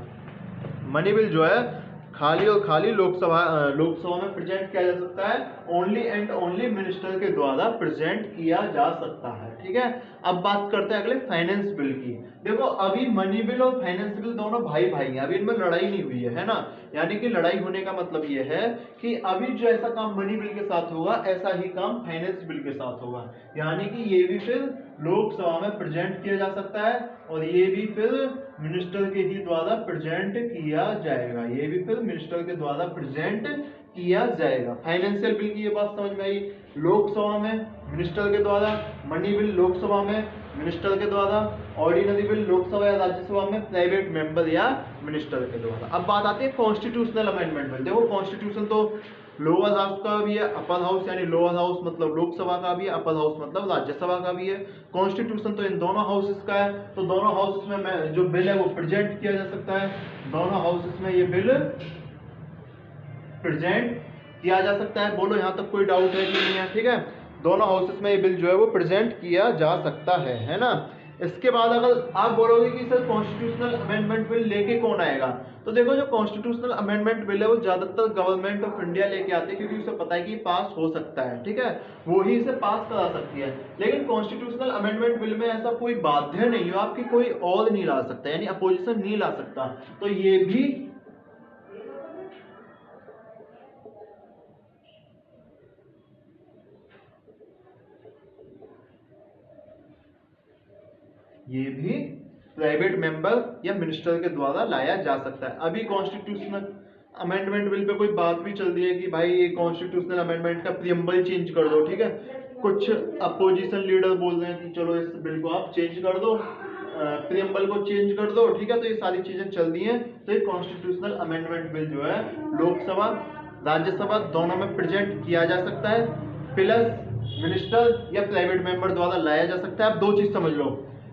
मनी बिल जो है खाली और खाली लोकसभा में प्रेजेंट किया जा सकता है, ओनली एंड ओनली मिनिस्टर के द्वारा प्रेजेंट किया जा सकता है। ठीक है, अब बात करते हैं अगले फाइनेंस बिल की। देखो अभी मनी बिल और फाइनेंस बिल दोनों भाई भाई हैं, अभी इनमें लड़ाई नहीं हुई है ना। यानी कि लड़ाई होने का मतलब ये है कि अभी जो ऐसा काम मनी बिल के साथ होगा ऐसा ही काम फाइनेंस बिल के साथ होगा। यानी कि ये भी फिर लोकसभा में प्रेजेंट किया जा सकता है और ये भी फिर मिनिस्टर के ही द्वारा प्रेजेंट किया जाएगा। ये भी फिर मिनिस्टर के द्वारा प्रेजेंट किया जाएगा। फाइनेंशियल बिल की ये बात समझ में आई, लोकसभा में मिनिस्टर के द्वारा, मनी बिल लोकसभा में मिनिस्टर के द्वारा, ऑर्डिनरी बिल लोकसभा या राज्यसभा में प्राइवेट मेंबर या मिनिस्टर के द्वारा। अब बात आती है कॉन्स्टिट्यूशनल अमेंडमेंट बिल। देखो कॉन्स्टिट्यूशन तो लोअर हाउस का भी है, अपर हाउस यानी लोअर हाउस मतलब लोकसभा का भी है, अपर हाउस मतलब राज्यसभा का भी है। कॉन्स्टिट्यूशन तो इन दोनों हाउसेस का है, तो दोनों हाउसेस में जो बिल है वो प्रेजेंट किया जा सकता है। दोनों हाउसेस में ये बिल प्रेजेंट किया जा सकता है। बोलो यहाँ तक कोई डाउट है कि नहीं है? ठीक है, दोनों हाउसेस में ये बिल जो है वो प्रेजेंट किया जा सकता है ना। इसके बाद अगर आप बोलोगे कि सर कॉन्स्टिट्यूशनल अमेंडमेंट बिल लेके कौन आएगा, तो देखो जो कॉन्स्टिट्यूशनल अमेंडमेंट बिल है वो ज्यादातर गवर्नमेंट ऑफ इंडिया लेके आती है, क्योंकि उसे पता है कि पास हो सकता है। ठीक है, वो ही इसे पास करा सकती है। लेकिन कॉन्स्टिट्यूशनल अमेंडमेंट बिल में ऐसा कोई बाध्य नहीं हो आपकी कोई और नहीं ला सकता, यानी अपोजिशन नहीं ला सकता। तो ये भी प्राइवेट मेंबर या मिनिस्टर के द्वारा लाया जा सकता है। अभी कॉन्स्टिट्यूशनल अमेंडमेंट बिल पे कोई बात भी चल रही है कि भाई ये कॉन्स्टिट्यूशनल अमेंडमेंट का प्रीएम्बल चेंज कर दो। ठीक है, कुछ अपोजिशन लीडर बोल रहे हैं कि चलो इस बिल को आप चेंज कर दो प्रीएम्बल को चेंज कर दो, ठीक है, तो ये सारी चीजें चल दी हैं। तो ये कॉन्स्टिट्यूशनल अमेंडमेंट बिल जो है लोकसभा राज्यसभा दोनों में प्रेजेंट किया जा सकता है, प्लस मिनिस्टर या प्राइवेट मेंबर द्वारा लाया जा सकता है। आप दो चीज समझ लो,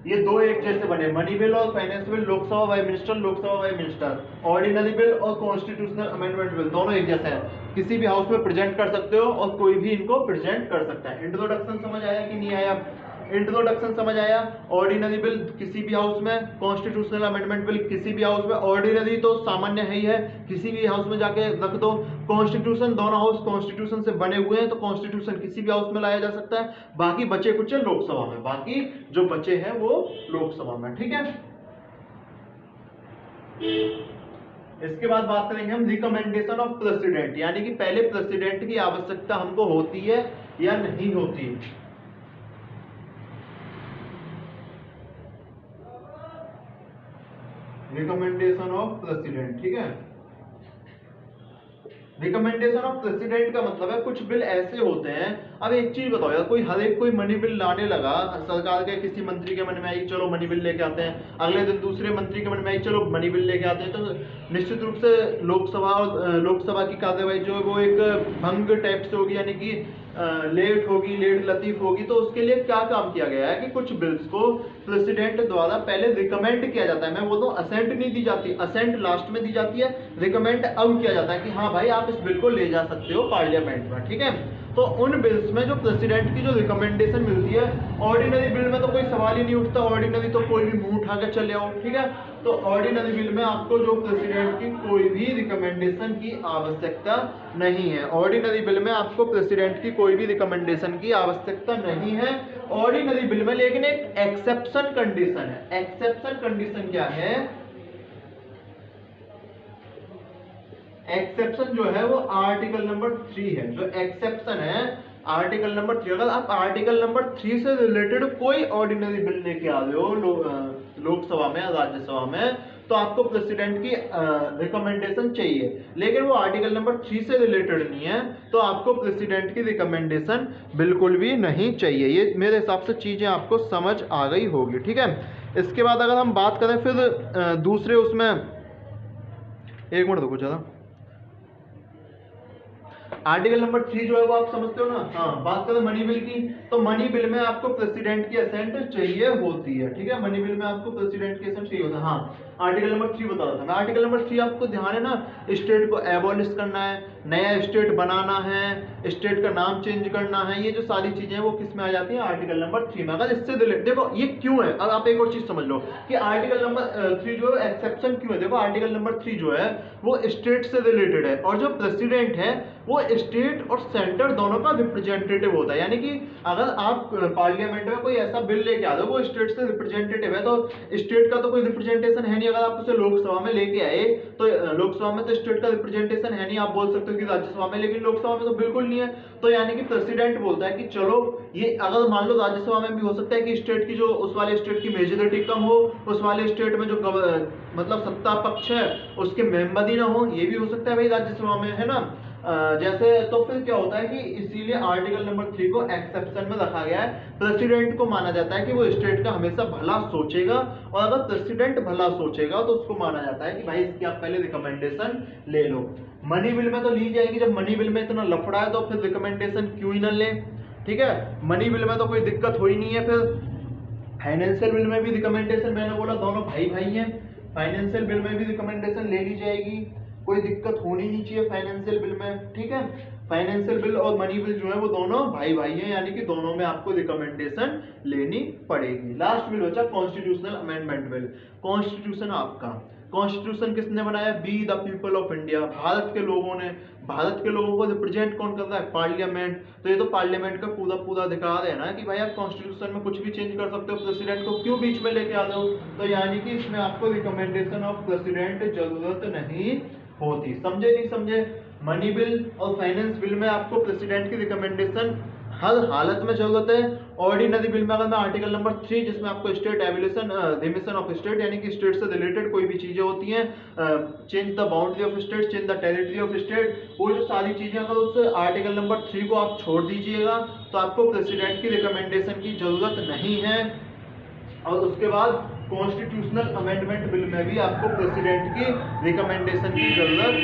ये दो एक जैसे बने, मनी बिल और finance bill, Lok Sabha by minister, Lok Sabha by minister. Ordinary bill और कॉन्स्टिट्यूशनल अमेंडमेंट बिल दोनों एक जैसे हैं, किसी भी हाउस में प्रेजेंट कर सकते हो और कोई भी इनको प्रेजेंट कर सकता है। इंट्रोडक्शन समझ आया कि नहीं आया? इंट्रोडक्शन समझ आया। ऑर्डिनरी बिल किसी भी हाउस में, कॉन्स्टिट्यूशनल अमेंडमेंट बिल किसी भी हाउस में। ऑर्डिनरी तो सामान्य है ही है, किसी भी हाउस में जाके रख दो। कॉन्स्टिट्यूशन, दोनों हाउस कॉन्स्टिट्यूशन से बने हुए हैं, तो कॉन्स्टिट्यूशन किसी भी हाउस में लाया जा सकता है। बाकी बचे कुछ लोकसभा में, बाकी जो बचे हैं वो लोकसभा में, ठीक है। इसके बाद बात करेंगे हम रिकमेंडेशन ऑफ प्रेसिडेंट, यानी कि पहले प्रेसिडेंट की आवश्यकता हमको होती है या नहीं होती। रिकमेंडेशन ऑफ प्रेसिडेंट, ठीक है। रिकमेंडेशन ऑफ प्रेसिडेंट का मतलब है कुछ बिल ऐसे होते हैं। अब एक चीज बताओ यार, कोई मनी बिल लाने लगा, सरकार के किसी मंत्री के मन में आई चलो मनी बिल लेके आते हैं, अगले दिन दूसरे मंत्री के मन में आई चलो मनी बिल लेके आते हैं, तो निश्चित रूप से लोकसभा की कार्यवाही जो है वो एक भंग टाइप से होगी, यानी कि लेट होगी, लेट लतीफ होगी। तो उसके लिए क्या काम किया गया है कि कुछ बिल्स को प्रेसिडेंट द्वारा पहले रिकमेंड किया जाता है। मैं बोलता हूँ असेंट नहीं दी जाती, असेंट लास्ट में दी जाती है, रिकमेंड अब किया जाता है कि हाँ भाई आप इस बिल को ले जा सकते हो पार्लियामेंट में, ठीक है। तो उन बिल्स में जो प्रेसिडेंट की जो रिकमेंडेशन मिलती है, ऑर्डिनरी बिल में तो कोई सवाल ही नहीं उठता, ऑर्डिनरी तो कोई भी मुंह उठा के चले आओ, ठीक है। तो ऑर्डिनरी बिल में आपको जो प्रेसिडेंट की कोई भी रिकमेंडेशन की आवश्यकता नहीं है। ऑर्डिनरी बिल में आपको प्रेसिडेंट की कोई भी रिकमेंडेशन की आवश्यकता नहीं है ऑर्डिनरी बिल में। लेकिन एक एक्सेप्शन कंडीशन है। एक्सेप्शन कंडीशन क्या है? एक्सेप्शन जो है वो आर्टिकल नंबर 3 है। जो एक्सेप्शन है आर्टिकल नंबर 3, अगर आप आर्टिकल नंबर 3 से रिलेटेड कोई ऑर्डिनरी बिल लेके आ रहे हो लोकसभा में, राज्यसभा में, तो आपको प्रेसिडेंट की रिकमेंडेशन चाहिए। लेकिन वो आर्टिकल नंबर 3 से रिलेटेड नहीं है, तो आपको प्रेसिडेंट की रिकमेंडेशन बिल्कुल भी नहीं चाहिए। ये मेरे हिसाब से चीजें आपको समझ आ गई होगी, ठीक है। इसके बाद अगर हम बात करें फिर दूसरे उसमें, एक मिनट रुको जरा, आर्टिकल नंबर 3 जो है वो आप समझते हो ना। हाँ, बात करें मनी बिल की, तो मनी बिल में आपको प्रेसिडेंट की असेंट चाहिए होती है, ठीक है। मनी बिल में आपको प्रेसिडेंट की असेंट चाहिए होता है। हाँ, आर्टिकल नंबर 3 बता रहा था मैं। आर्टिकल नंबर 3 आपको ध्यान है ना, स्टेट को एबॉलिश करना है, नया स्टेट बनाना है, स्टेट का नाम चेंज करना है, ये जो सारी चीजें हैं वो किस में आ जाती है? आर्टिकल नंबर 3 में। अगर इससे रिलेटेड देखो ये क्यों है, अब आप एक और चीज समझ लो कि आर्टिकल नंबर 3 जो है एक्सेप्शन क्यों है। देखो आर्टिकल नंबर 3 जो है वो स्टेट से रिलेटेड है, और जो प्रेसिडेंट है वो स्टेट और सेंटर दोनों का रिप्रेजेंटेटिव होता है। यानी कि अगर आप पार्लियामेंट में कोई ऐसा बिल लेके आ रहे हो वो स्टेट से रिप्रेजेंटेटिव है, तो स्टेट का तो कोई रिप्रेजेंटेशन है नहीं। अगर आप उसे लोकसभा में लेके आए तो लोकसभा में तो स्टेट का रिप्रेजेंटेशन है नहीं। आप बोल सकते हो कि राज्यसभा में, लेकिन लोकसभा में तो बिल्कुल नहीं है। तो यानी कि प्रेसिडेंट बोलता है कि चलो ये, अगर मान लो राज्यसभा में भी हो सकता है कि स्टेट की जो उस वाले स्टेट की मेजोरिटी कम हो, उस वाले स्टेट में जो मतलब सत्ता पक्ष है उसके मेंबर ही ना हो, ये भी हो सकता है भाई राज्यसभा में, है ना। जैसे तो फिर क्या होता है कि इसीलिए आर्टिकल नंबर 3 को एक्सेप्शन में रखा गया है। प्रेसिडेंट को माना जाता है कि वो स्टेट का हमेशा भला सोचेगा, और अगर प्रेसिडेंट भला सोचेगा तो उसको माना जाता है कि भाई इसकी आप पहले रिकमेंडेशन ले लो। मनी बिल में तो ली जाएगी, जब मनी बिल में इतना लफड़ा है तो फिर रिकमेंडेशन क्यों ही ना ले, ठीक है। मनी बिल में तो कोई दिक्कत हो ही नहीं है। फिर फाइनेंशियल बिल में भी रिकमेंडेशन, मैंने बोला दोनों भाई भाई हैं, फाइनेंशियल बिल में भी रिकमेंडेशन ले ली जाएगी, कोई दिक्कत होनी नहीं चाहिए फाइनेंशियल बिल में, ठीक है। फाइनेंशियल बिल और मनी बिल जो है वो दोनों भाई भाई हैं, यानी कि दोनों में आपको रिकमेंडेशन लेनी पड़ेगी। लास्ट बिल बचा कॉन्स्टिट्यूशनल अमेंडमेंट बिल। कॉन्स्टिट्यूशन आपका, कॉन्स्टिट्यूशन किसने बनाया? We the people of India, Bharat के लोगों ने। भारत के लोगों को रिप्रेजेंट कौन कर रहा है? पार्लियामेंट। तो ये तो पार्लियामेंट का पूरा अधिकार है ना कि भाई आप कॉन्स्टिट्यूशन में कुछ भी चेंज कर सकते हो, प्रेसिडेंट को क्यों बीच में लेके आते हो? तो यानी कि इसमें आपको रिकमेंडेशन ऑफ प्रेसिडेंट जरूरत नहीं होती। समझे नहीं समझे? मनी बिल और फाइनेंस बिल में आपको प्रेसिडेंट की रिकमेंडेशन हर हालत में जरूरत है। ऑर्डिनरी बिल में अगर मैं आर्टिकल नंबर 3 जिसमें आपको स्टेट एबिलिशन रिमिशन ऑफ स्टेट, यानी कि स्टेट से रिलेटेड कोई भी चीजें होती हैं, change the boundary of state, change the territory of state, वो जो सारी चीजें अगर उस आर्टिकल नंबर 3 को आप छोड़ दीजिएगा तो आपको प्रेसिडेंट की रिकमेंडेशन की जरूरत नहीं है। और उसके बाद कॉन्स्टिट्यूशनल अमेंडमेंट बिल में भी आपको प्रेसिडेंट की रिकमेंडेशन की जरूरत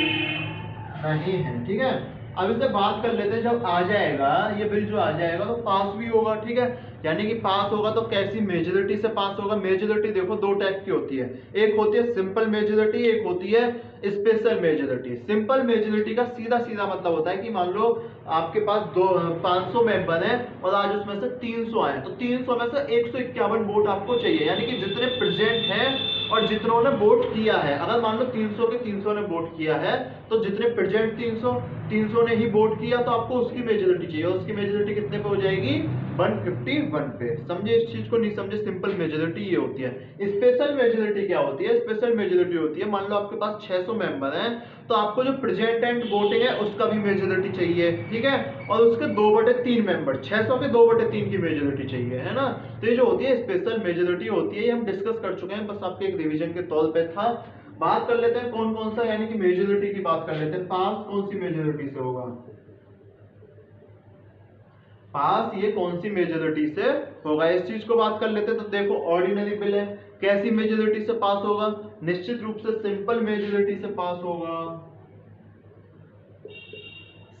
नहीं है, ठीक है। अब इससे बात कर लेते हैं, जब आ जाएगा ये बिल जो आ जाएगा तो पास भी होगा, ठीक है। यानी कि पास होगा तो कैसी मेजोरिटी से पास होगा। मेजोरिटी देखो दो टाइप की होती है, एक होती है सिंपल मेजोरिटी, एक होती है स्पेशल मेजोरिटी। सिंपल मेजोरिटी का सीधा सीधा मतलब होता है कि मान लो आपके पास 500 मेंबर हैं और आज उसमें से 300 आए, तो 300 में से 151 वोट आपको चाहिए, यानी कि जितने प्रेजेंट हैं और जितनों ने वोट किया है। अगर मान लो 300 के 300 ने वोट किया है तो जितने प्रेजेंट 300 ने ही वोट किया तो आपको उसकी मेजोरिटी चाहिए, और उसकी मेजोरिटी कितने पे हो जाएगी, 151 पे। समझे इस चीज को, नहीं समझे सिंपल मेजोरिटी ये होती है। स्पेशल मेजोरिटी क्या होती है, स्पेशल मेजोरिटी होती है मान लो आपके पास 600 मेंबर हैं तो आपको जो प्रेजेंट एंड वोटिंग है उसका भी मेजोरिटी चाहिए, ठीक है, और उसके 2/3 मेंबर, 600 के 2/3 की मेजोरिटी चाहिए, है ना। तो ये जो होती है स्पेशल मेजोरिटी होती है, ये हम डिस्कस कर चुके हैं, बस आपके एक रिवीजन के तौर पे था। बात कर लेते हैं कौन कौन सा, यानी कि मेजोरिटी की बात कर लेते हैं। पास कौन सी मेजोरिटी से होगा, पास ये कौन सी मेजोरिटी से होगा, इस चीज को बात कर लेते हैं। तो देखो ऑर्डिनरी बिल है, कैसी मेजोरिटी से पास होगा, निश्चित रूप से सिंपल मेजोरिटी से पास होगा,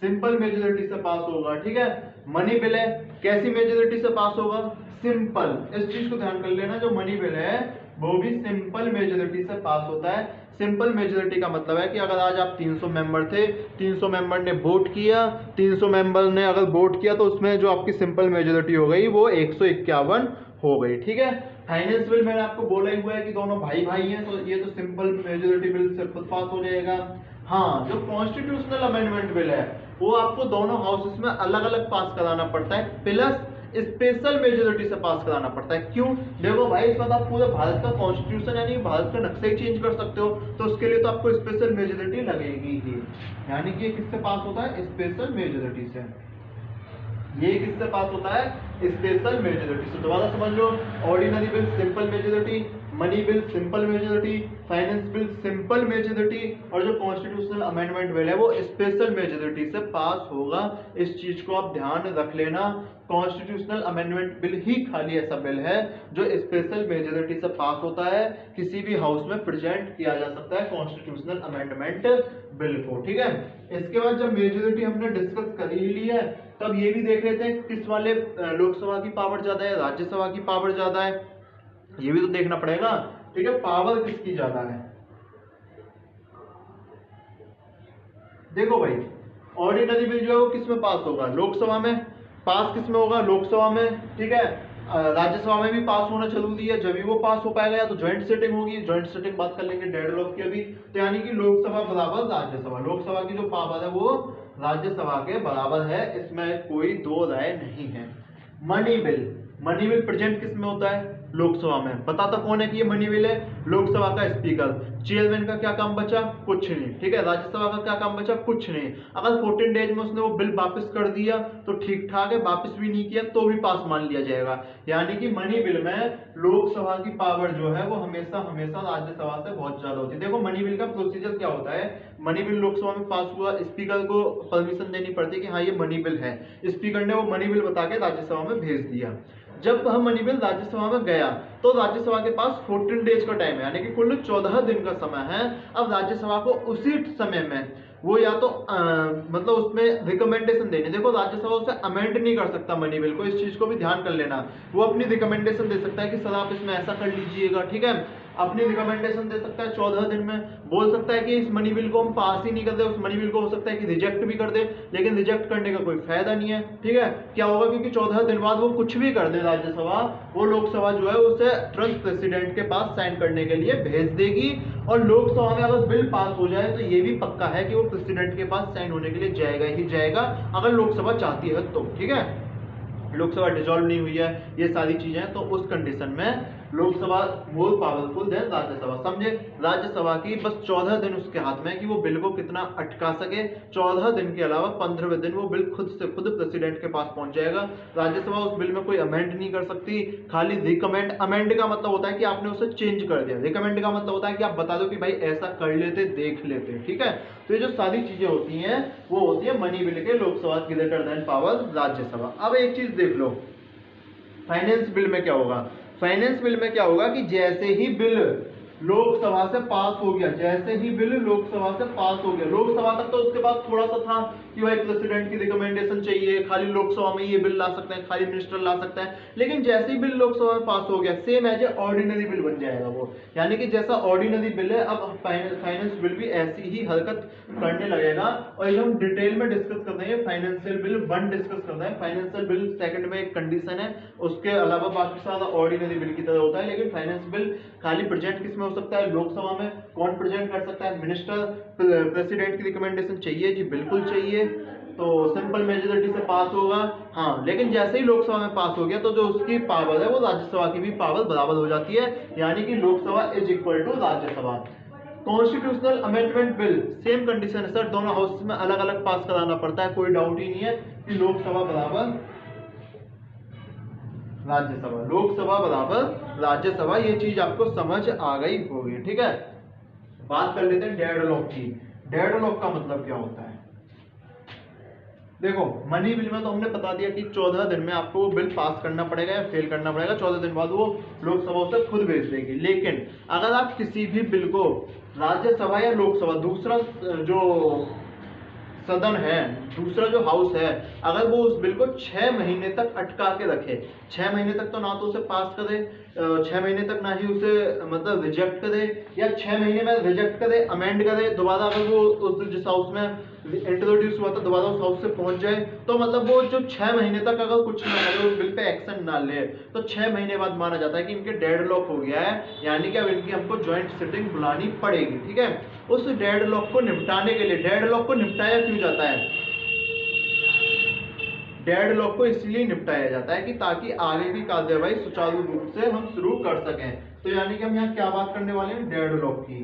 सिंपल मेजोरिटी से पास होगा, ठीक है। मनी बिल है, कैसी मेजोरिटी से पास होगा, सिंपल। इस चीज को ध्यान कर लेना, जो मनी बिल है वो भी सिंपल मेजोरिटी से पास होता है। सिंपल मेजोरिटी का मतलब है कि अगर आज आप 300 मेंबर थे, 300 मेंबर ने वोट किया, 300 मेंबर ने अगर वोट किया तो उसमें जो आपकी सिंपल मेजोरिटी हो गई वो 151 हो गई, ठीक है। फाइनेंस बिल मैंने आपको बोला ही हुआ है कि दोनों भाई भाई हैं, तो ये तो सिंपल मेजोरिटी बिल से खुद पास हो जाएगा। हाँ, जो कॉन्स्टिट्यूशनल अमेंडमेंट बिल है वो आपको दोनों हाउसेस में अलग अलग पास कराना पड़ता है, प्लस स्पेशल मेजोरिटी से पास कराना पड़ता है। क्यों, देखो भाई इसमें तो आप पूरे भारत का कॉन्स्टिट्यूशन यानी भारत का नक्शा ही चेंज कर सकते हो, तो उसके लिए तो आपको स्पेशल मेजोरिटी लगेगी ही। यानी कि किससे पास होता है, स्पेशल मेजोरिटी से। ये किससे पास होता है, स्पेशल मेजोरिटी से। दोबारा समझ लो, ordinary bill simple majority, money bill simple majority, finance bill simple majority, और जो कॉन्स्टिट्यूशनल अमेंडमेंट बिल है वो स्पेशल मेजोरिटी से पास होगा। इस चीज को आप ध्यान रख लेना। कॉन्स्टिट्यूशनल अमेंडमेंट बिल ही खाली ऐसा बिल है जो स्पेशल मेजोरिटी से पास होता है, किसी भी हाउस में प्रेजेंट किया जा सकता है कॉन्स्टिट्यूशनल अमेंडमेंट बिल को, ठीक है। इसके बाद जब मेजोरिटी हमने डिस्कस कर ही ली है, तब ये भी देख लेते हैं किस वाले लोकसभा की पावर ज्यादा है, राज्यसभा की पावर ज्यादा है, ये भी तो देखना पड़ेगा, ठीक है। पावर किसकी ज्यादा है, देखो भाई ऑर्डिनरी बिल जो है वो किस में पास होगा, लोकसभा में। पास किस में होगा, लोकसभा में, ठीक है। राज्यसभा में भी पास होना जरूरी है, जब भी वो पास हो पाएगा, या तो ज्वाइंट सेटिंग होगी, ज्वाइंट सेटिंग बात कर लेंगे डेडलॉक की अभी। तो यानी कि लोकसभा बराबर राज्यसभा, लोकसभा की जो पावर है वो राज्यसभा के बराबर है, इसमें कोई दो राय नहीं है। Money bill, money bill present किस में होता है, लोकसभा में। बताता कौन है कि ये मनी बिल है, लोकसभा का स्पीकर। चेयरमैन का क्या काम बचा, कुछ नहीं, ठीक है। राज्यसभा का क्या काम बचा, कुछ नहीं। अगर 14 डेज में उसने वो बिल वापस कर दिया तो ठीक ठाक है, वापस भी नहीं किया तो भी पास मान लिया जाएगा। यानी कि मनी बिल में लोकसभा की पावर जो है वो हमेशा हमेशा राज्यसभा से बहुत ज्यादा होती है। देखो मनी बिल का प्रोसीजर क्या होता है, मनी बिल लोकसभा में पास हुआ, स्पीकर को परमिशन देनी पड़ती है कि हाँ ये मनी बिल है, स्पीकर ने वो मनी बिल बता के राज्यसभा में भेज दिया। जब हम मनी बिल राज्यसभा में गया तो राज्यसभा के पास 14 डेज का टाइम है, यानी कि कुल 14 दिन का समय है। अब राज्यसभा को उसी समय में वो या तो मतलब उसमें रिकमेंडेशन देनी, देखो राज्यसभा उसे अमेंड नहीं कर सकता मनी बिल को, इस चीज को भी ध्यान कर लेना। वो अपनी रिकमेंडेशन दे सकता है कि सर आप इसमें ऐसा कर लीजिएगा, ठीक है, अपनी रिकमेंडेशन दे सकता है 14 दिन में। बोल सकता है कि इस मनी बिल को हम पास ही नहीं करते, उस मनी बिल को हो सकता है कि रिजेक्ट भी कर दे, लेकिन रिजेक्ट करने का कोई फायदा नहीं है, ठीक है। क्या होगा, क्योंकि 14 दिन बाद वो कुछ भी कर दे राज्यसभा, वो लोकसभा जो है उसे तुरंत प्रेसिडेंट के पास साइन करने के लिए भेज देगी, और लोकसभा में अगर बिल पास हो जाए तो ये भी पक्का है कि वो प्रेसिडेंट के पास साइन होने के लिए जाएगा ही जाएगा, अगर लोकसभा चाहती है तो, ठीक है। लोकसभा डिसॉल्व नहीं हुई है, ये सारी चीजें, तो उस कंडीशन में Lok Sabha more powerful than Rajya Sabha. समझे, राज्यसभा की बस 14 दिन उसके हाथ में है कि वो बिल को कितना अटका सके। 14 दिन के अलावा 15वें दिन वो बिल खुद से खुद प्रेसिडेंट के पास पहुंच जाएगा। राज्यसभा उस बिल में कोई अमेंड नहीं कर सकती, खाली रिकमेंड। अमेंड का मतलब होता है कि आपने उसे चेंज कर दिया, रिकमेंड का मतलब होता है कि आप बता दो कि भाई ऐसा कर लेते, देख लेते, ठीक है। तो ये जो सारी चीजें होती हैं वो होती है मनी बिल के, Lok Sabha greater than power Rajya Sabha. अब एक चीज देख लो, फाइनेंस बिल में क्या होगा। फाइनेंस बिल में क्या होगा कि जैसे ही बिल लोकसभा से पास हो गया, जैसे ही बिल लोकसभा से पास हो गया, लोकसभा तक तो उसके बाद थोड़ा सा था कि भाई प्रेसिडेंट की रिकमेंडेशन चाहिए, खाली लोकसभा में ये बिल ला सकते हैं, खाली मिनिस्टर ला सकते हैं, लेकिन जैसे ही बिल लोकसभा में पास हो गया same as a ordinary bill बन जाएगा वो, यानी कि जैसा ऑर्डिनरी बिल है अब फाइनेंस बिल भी ऐसी ही हरकत करने लगेगा। और ये हम डिटेल में डिस्कस करते हैं, फाइनेंशियल बिल 1 डिस्कस करते हैं। फाइनेंशियल बिल सेकंड में एक कंडीशन है, उसके अलावा बाकी सारा ऑर्डिनरी बिल की तरह होता है, लेकिन फाइनेंस बिल खाली प्रेजेंट किस में हो सकता है, लोकसभा में। कौन प्रेजेंट कर सकता है, मिनिस्टर। प्रेसिडेंट की रिकमेंडेशन चाहिए जी, बिल्कुल चाहिए, तो सिंपल मेजॉरिटी से पास होगा। हाँ, लेकिन जैसे ही लोकसभा में पास हो गया तो जो उसकी पावर है वो राज्यसभा की भी पावर बराबर हो जाती है, यानी कि Lok Sabha is equal to Rajya Sabha. Constitutional amendment bill same condition है सर, दोनों हाउस में अलग अलग पास कराना पड़ता है, कोई डाउट ही नहीं है कि लोकसभा बराबर राज्यसभा, लोकसभा बराबर राज्यसभा, ये चीज आपको समझ आ गई होगी। ठीक है, बात कर लेते हैं डेडलॉक की। डेडलॉक का मतलब क्या होता है? देखो, मनी बिल में तो हमने बता दिया कि 14 दिन में आपको वो बिल पास करना पड़ेगा या फेल करना पड़ेगा, 14 दिन बाद वो लोकसभा उसे खुद भेज देगी। लेकिन अगर आप किसी भी बिल को राज्यसभा या लोकसभा, दूसरा जो सदन है, दूसरा जो हाउस है, अगर वो उस बिल को 6 महीने तक अटका के रखे, 6 महीने तक तो ना तो उसे पास करे, 6 महीने तक ना ही उसे मतलब रिजेक्ट करे, या 6 महीने में रिजेक्ट करे, अमेंड करे, दोबारा अगर वो उस जिस हाउस में इंट्रोड्यूस हुआ था दोबारा उस हाउस से पहुंच जाए, तो मतलब वो जो 6 महीने तक अगर कुछ ना करे, उस बिल पे एक्शन ना ले, तो 6 महीने बाद माना जाता है कि इनके डेडलॉक हो गया है, यानी कि अब इनकी हमको ज्वाइंट सिटिंग बुलानी पड़ेगी। ठीक है, उस डेडलॉक को निपटाने के लिए, डेडलॉक को निपटाया क्यों जाता है? डेडलॉक को इसलिए निपटाया जाता है कि ताकि आगे की कार्यवाही सुचारू रूप से हम शुरू कर सकें। तो यानी कि हम यहाँ क्या बात करने वाले हैं, डेडलॉक की।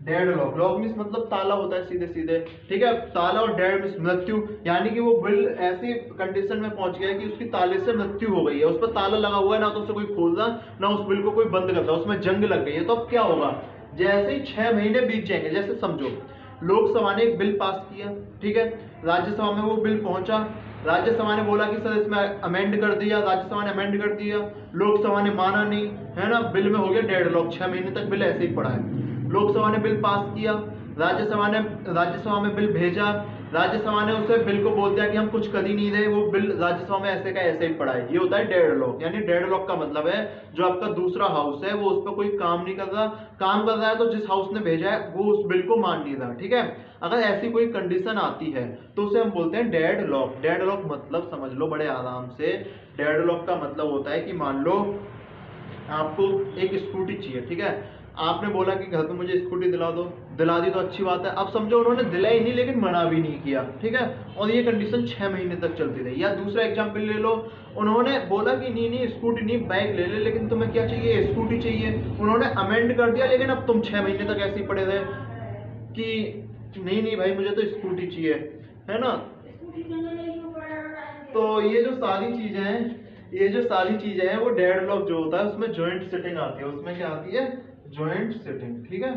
डेडलॉक, लॉक मींस मतलब ताला होता है सीधे सीधे, ठीक है, ताला, और डेड मींस मृत्यु, यानी कि वो बिल ऐसी कंडीशन में पहुंच गया है कि उसकी ताले से मृत्यु हो गई है, उस पर ताला लगा हुआ है, ना तो उसे कोई खोल रहा, ना उस बिल को कोई बंद कर रहा, उसमें जंग लग गई है। तो अब क्या होगा, जैसे ही 6 महीने बीत जाएंगे, जैसे समझो लोकसभा ने एक बिल पास किया, ठीक है, राज्यसभा में वो बिल पहुंचा, राज्यसभा ने बोला कि सर इसमें अमेंड कर दिया, राज्यसभा ने अमेंड कर दिया, लोकसभा ने माना नहीं, है ना, बिल में हो गया डेडलॉक, 6 महीने तक बिल ऐसे ही पड़ा है। लोकसभा ने बिल पास किया, राज्यसभा में बिल भेजा, राज्यसभा ने उसे बिल को बोल दिया कि हम कुछ कर ही नहीं रहे, वो बिल राज्यसभा में ऐसे का ऐसे ही पड़ा है। ये होता है डेडलॉक, यानी डेडलॉक का मतलब है जो आपका दूसरा हाउस है वो उस पर कोई काम नहीं कर रहा, काम कर रहा है तो जिस हाउस ने भेजा है वो उस बिल को मान नहीं रहा। ठीक है, अगर ऐसी कोई कंडीशन आती है तो उसे हम बोलते हैं डेडलॉक। डेडलॉक मतलब समझ लो बड़े आराम से, डेडलॉक का मतलब होता है कि मान लो आपको एक स्कूटी चाहिए, ठीक है, आपने बोला कि घर पे मुझे स्कूटी दिला दो, दिला दी तो अच्छी बात है, अब समझो उन्होंने दिलाई नहीं लेकिन मना भी नहीं किया, ठीक है, और ये कंडीशन 6 महीने तक चलती रही। या दूसरा एग्जांपल ले लो, उन्होंने बोला कि नहीं नहीं स्कूटी नहीं बाइक ले ले, लेकिन तुम्हें क्या चाहिए, स्कूटी चाहिए, उन्होंने अमेंड कर दिया, लेकिन अब तुम 6 महीने तक ऐसे ही पड़े रहे कि नहीं नहीं भाई मुझे तो स्कूटी चाहिए, है ना। तो ये जो सारी चीजें हैं, ये जो सारी चीजें हैं वो डेडलॉक जो होता है उसमें ज्वाइंट सिटिंग आती है, उसमें क्या आती है, ज्वाइंट सिटिंग। ठीक है,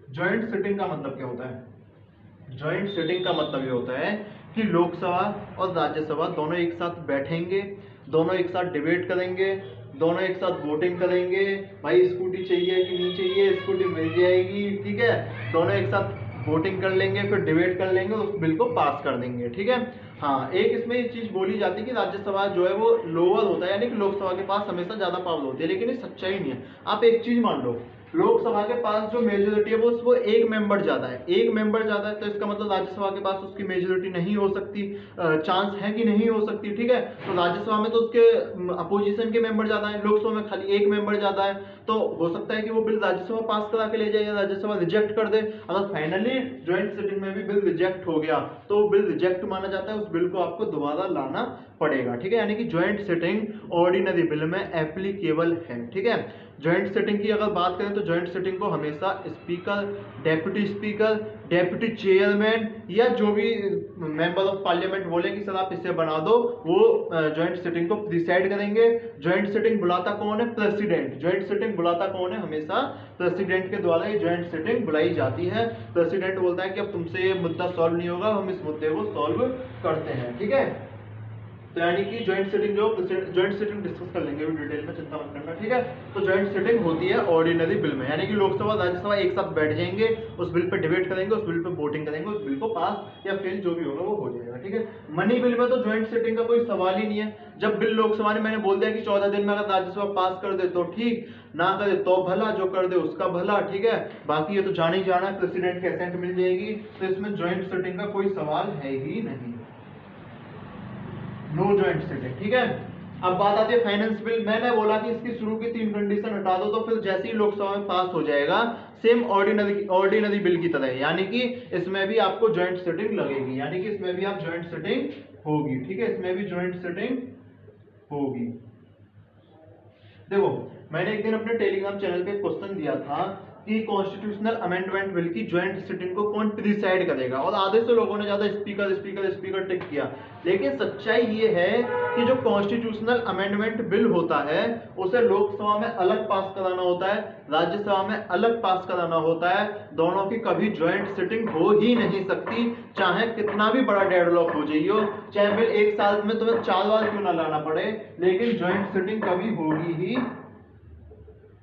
ज्वाइंट सिटिंग का मतलब क्या होता है, ज्वाइंट सिटिंग का मतलब ये होता है कि लोकसभा और राज्यसभा दोनों एक साथ बैठेंगे, दोनों एक साथ डिबेट करेंगे, दोनों एक साथ वोटिंग करेंगे, भाई स्कूटी चाहिए कि नहीं चाहिए, स्कूटी मिल जाएगी, ठीक है, दोनों एक साथ वोटिंग कर लेंगे, फिर डिबेट कर लेंगे, उस बिल को पास कर देंगे। ठीक है, हाँ, एक इसमें ये चीज बोली जाती है कि राज्यसभा जो है वो लोअर होता है, यानी कि लोकसभा के पास हमेशा ज्यादा पावर होती है, लेकिन ये सच्चाई नहीं है। आप एक चीज मान लो, लोकसभा के पास जो मेजोरिटी है वो एक मेंबर ज्यादा है, एक मेंबर ज्यादा है, तो इसका मतलब राज्यसभा के पास उसकी मेजोरिटी नहीं हो सकती, चांस है कि नहीं हो सकती। ठीक है, तो राज्यसभा में तो उसके अपोजिशन के मेंबर ज्यादा है, लोकसभा में खाली एक मेंबर ज्यादा है, तो हो सकता है कि वो बिल राज्यसभा पास करा के ले जाए या राज्यसभा रिजेक्ट कर दे। अगर फाइनली ज्वाइंट सिटिंग में भी बिल रिजेक्ट हो गया तो बिल रिजेक्ट माना जाता है, उस बिल को आपको दोबारा लाना पड़ेगा। ठीक है, यानी कि ज्वाइंट सिटिंग ऑर्डिनरी बिल में एप्लीकेबल है। ठीक है, ज्वाइंट सिटिंग की अगर बात करें तो ज्वाइंट सिटिंग को हमेशा स्पीकर, डेप्यूटी चेयरमैन या जो भी मेंबर ऑफ पार्लियामेंट बोले कि सर आप इसे बना दो, वो ज्वाइंट सिटिंग को डिसाइड करेंगे। ज्वाइंट सिटिंग बुलाता कौन है, प्रेसिडेंट। ज्वाइंट सिटिंग बुलाता कौन है, हमेशा प्रेसिडेंट के द्वारा ये ज्वाइंट सिटिंग बुलाई जाती है। प्रेसिडेंट बोलता है कि अब तुमसे ये मुद्दा सॉल्व नहीं होगा, हम इस मुद्दे को सॉल्व करते हैं। ठीक है, तो यानी कि ज्वाइंट सिटिंग डिस्कस कर लेंगे अभी डिटेल में, चिंता मत करना, ठीक है। तो ज्वाइंट सिटिंग होती है ऑर्डिनरी बिल में, यानी कि लोकसभा राज्यसभा एक साथ बैठ जाएंगे, उस बिल पे डिबेट करेंगे, उस बिल पे वोटिंग करेंगे, उस बिल को पास या फेल जो भी होगा वो हो जाएगा, ठीक है। मनी बिल में तो ज्वाइंट सिटिंग का कोई सवाल ही नहीं है। जब बिल लोकसभा ने, मैंने बोल दिया कि 14 दिन में अगर राज्यसभा पास कर दे तो ठीक, ना करे तो भला, जो कर दे उसका भला, ठीक है। बाकी ये तो जाना ही जाना है, प्रेसिडेंट की असेंट मिल जाएगी, तो इसमें ज्वाइंट सिटिंग का कोई सवाल है ही नहीं, नो ज्वाइंट सिटिंग, ठीक है। अब बात आती है फाइनेंस बिल। मैंने बोला कि इसकी शुरू की 3 कंडीशन हटा दो, तो फिर जैसे ही लोकसभा में पास हो जाएगा सेम ऑर्डिनरी बिल की तरह, यानी कि इसमें भी आपको ज्वाइंट सिटिंग लगेगी, यानी कि इसमें भी आप ज्वाइंट सिटिंग होगी, ठीक है, इसमें भी ज्वाइंट सिटिंग होगी। देखो, मैंने एक दिन अपने टेलीग्राम चैनल पे क्वेश्चन दिया था कि कॉन्स्टिट्यूशनल अमेंडमेंट बिल की ज्वाइंट सिटिंग को कौन प्रिसाइड करेगा, और आधे से लोगों ने ज्यादा स्पीकर टिक किया। लेकिन सच्चाई ये है कि जो कॉन्स्टिट्यूशनल अमेंडमेंट बिल होता है उसे लोकसभा में अलग पास कराना होता है, राज्यसभा में अलग पास कराना होता है, दोनों की कभी ज्वाइंट सिटिंग हो ही नहीं सकती, चाहे कितना भी बड़ा डेडलॉक हो जाइए, चाहे बिल एक साल में तुम्हें 4 बार क्यों ना लाना पड़े, लेकिन ज्वाइंट सिटिंग कभी होगी ही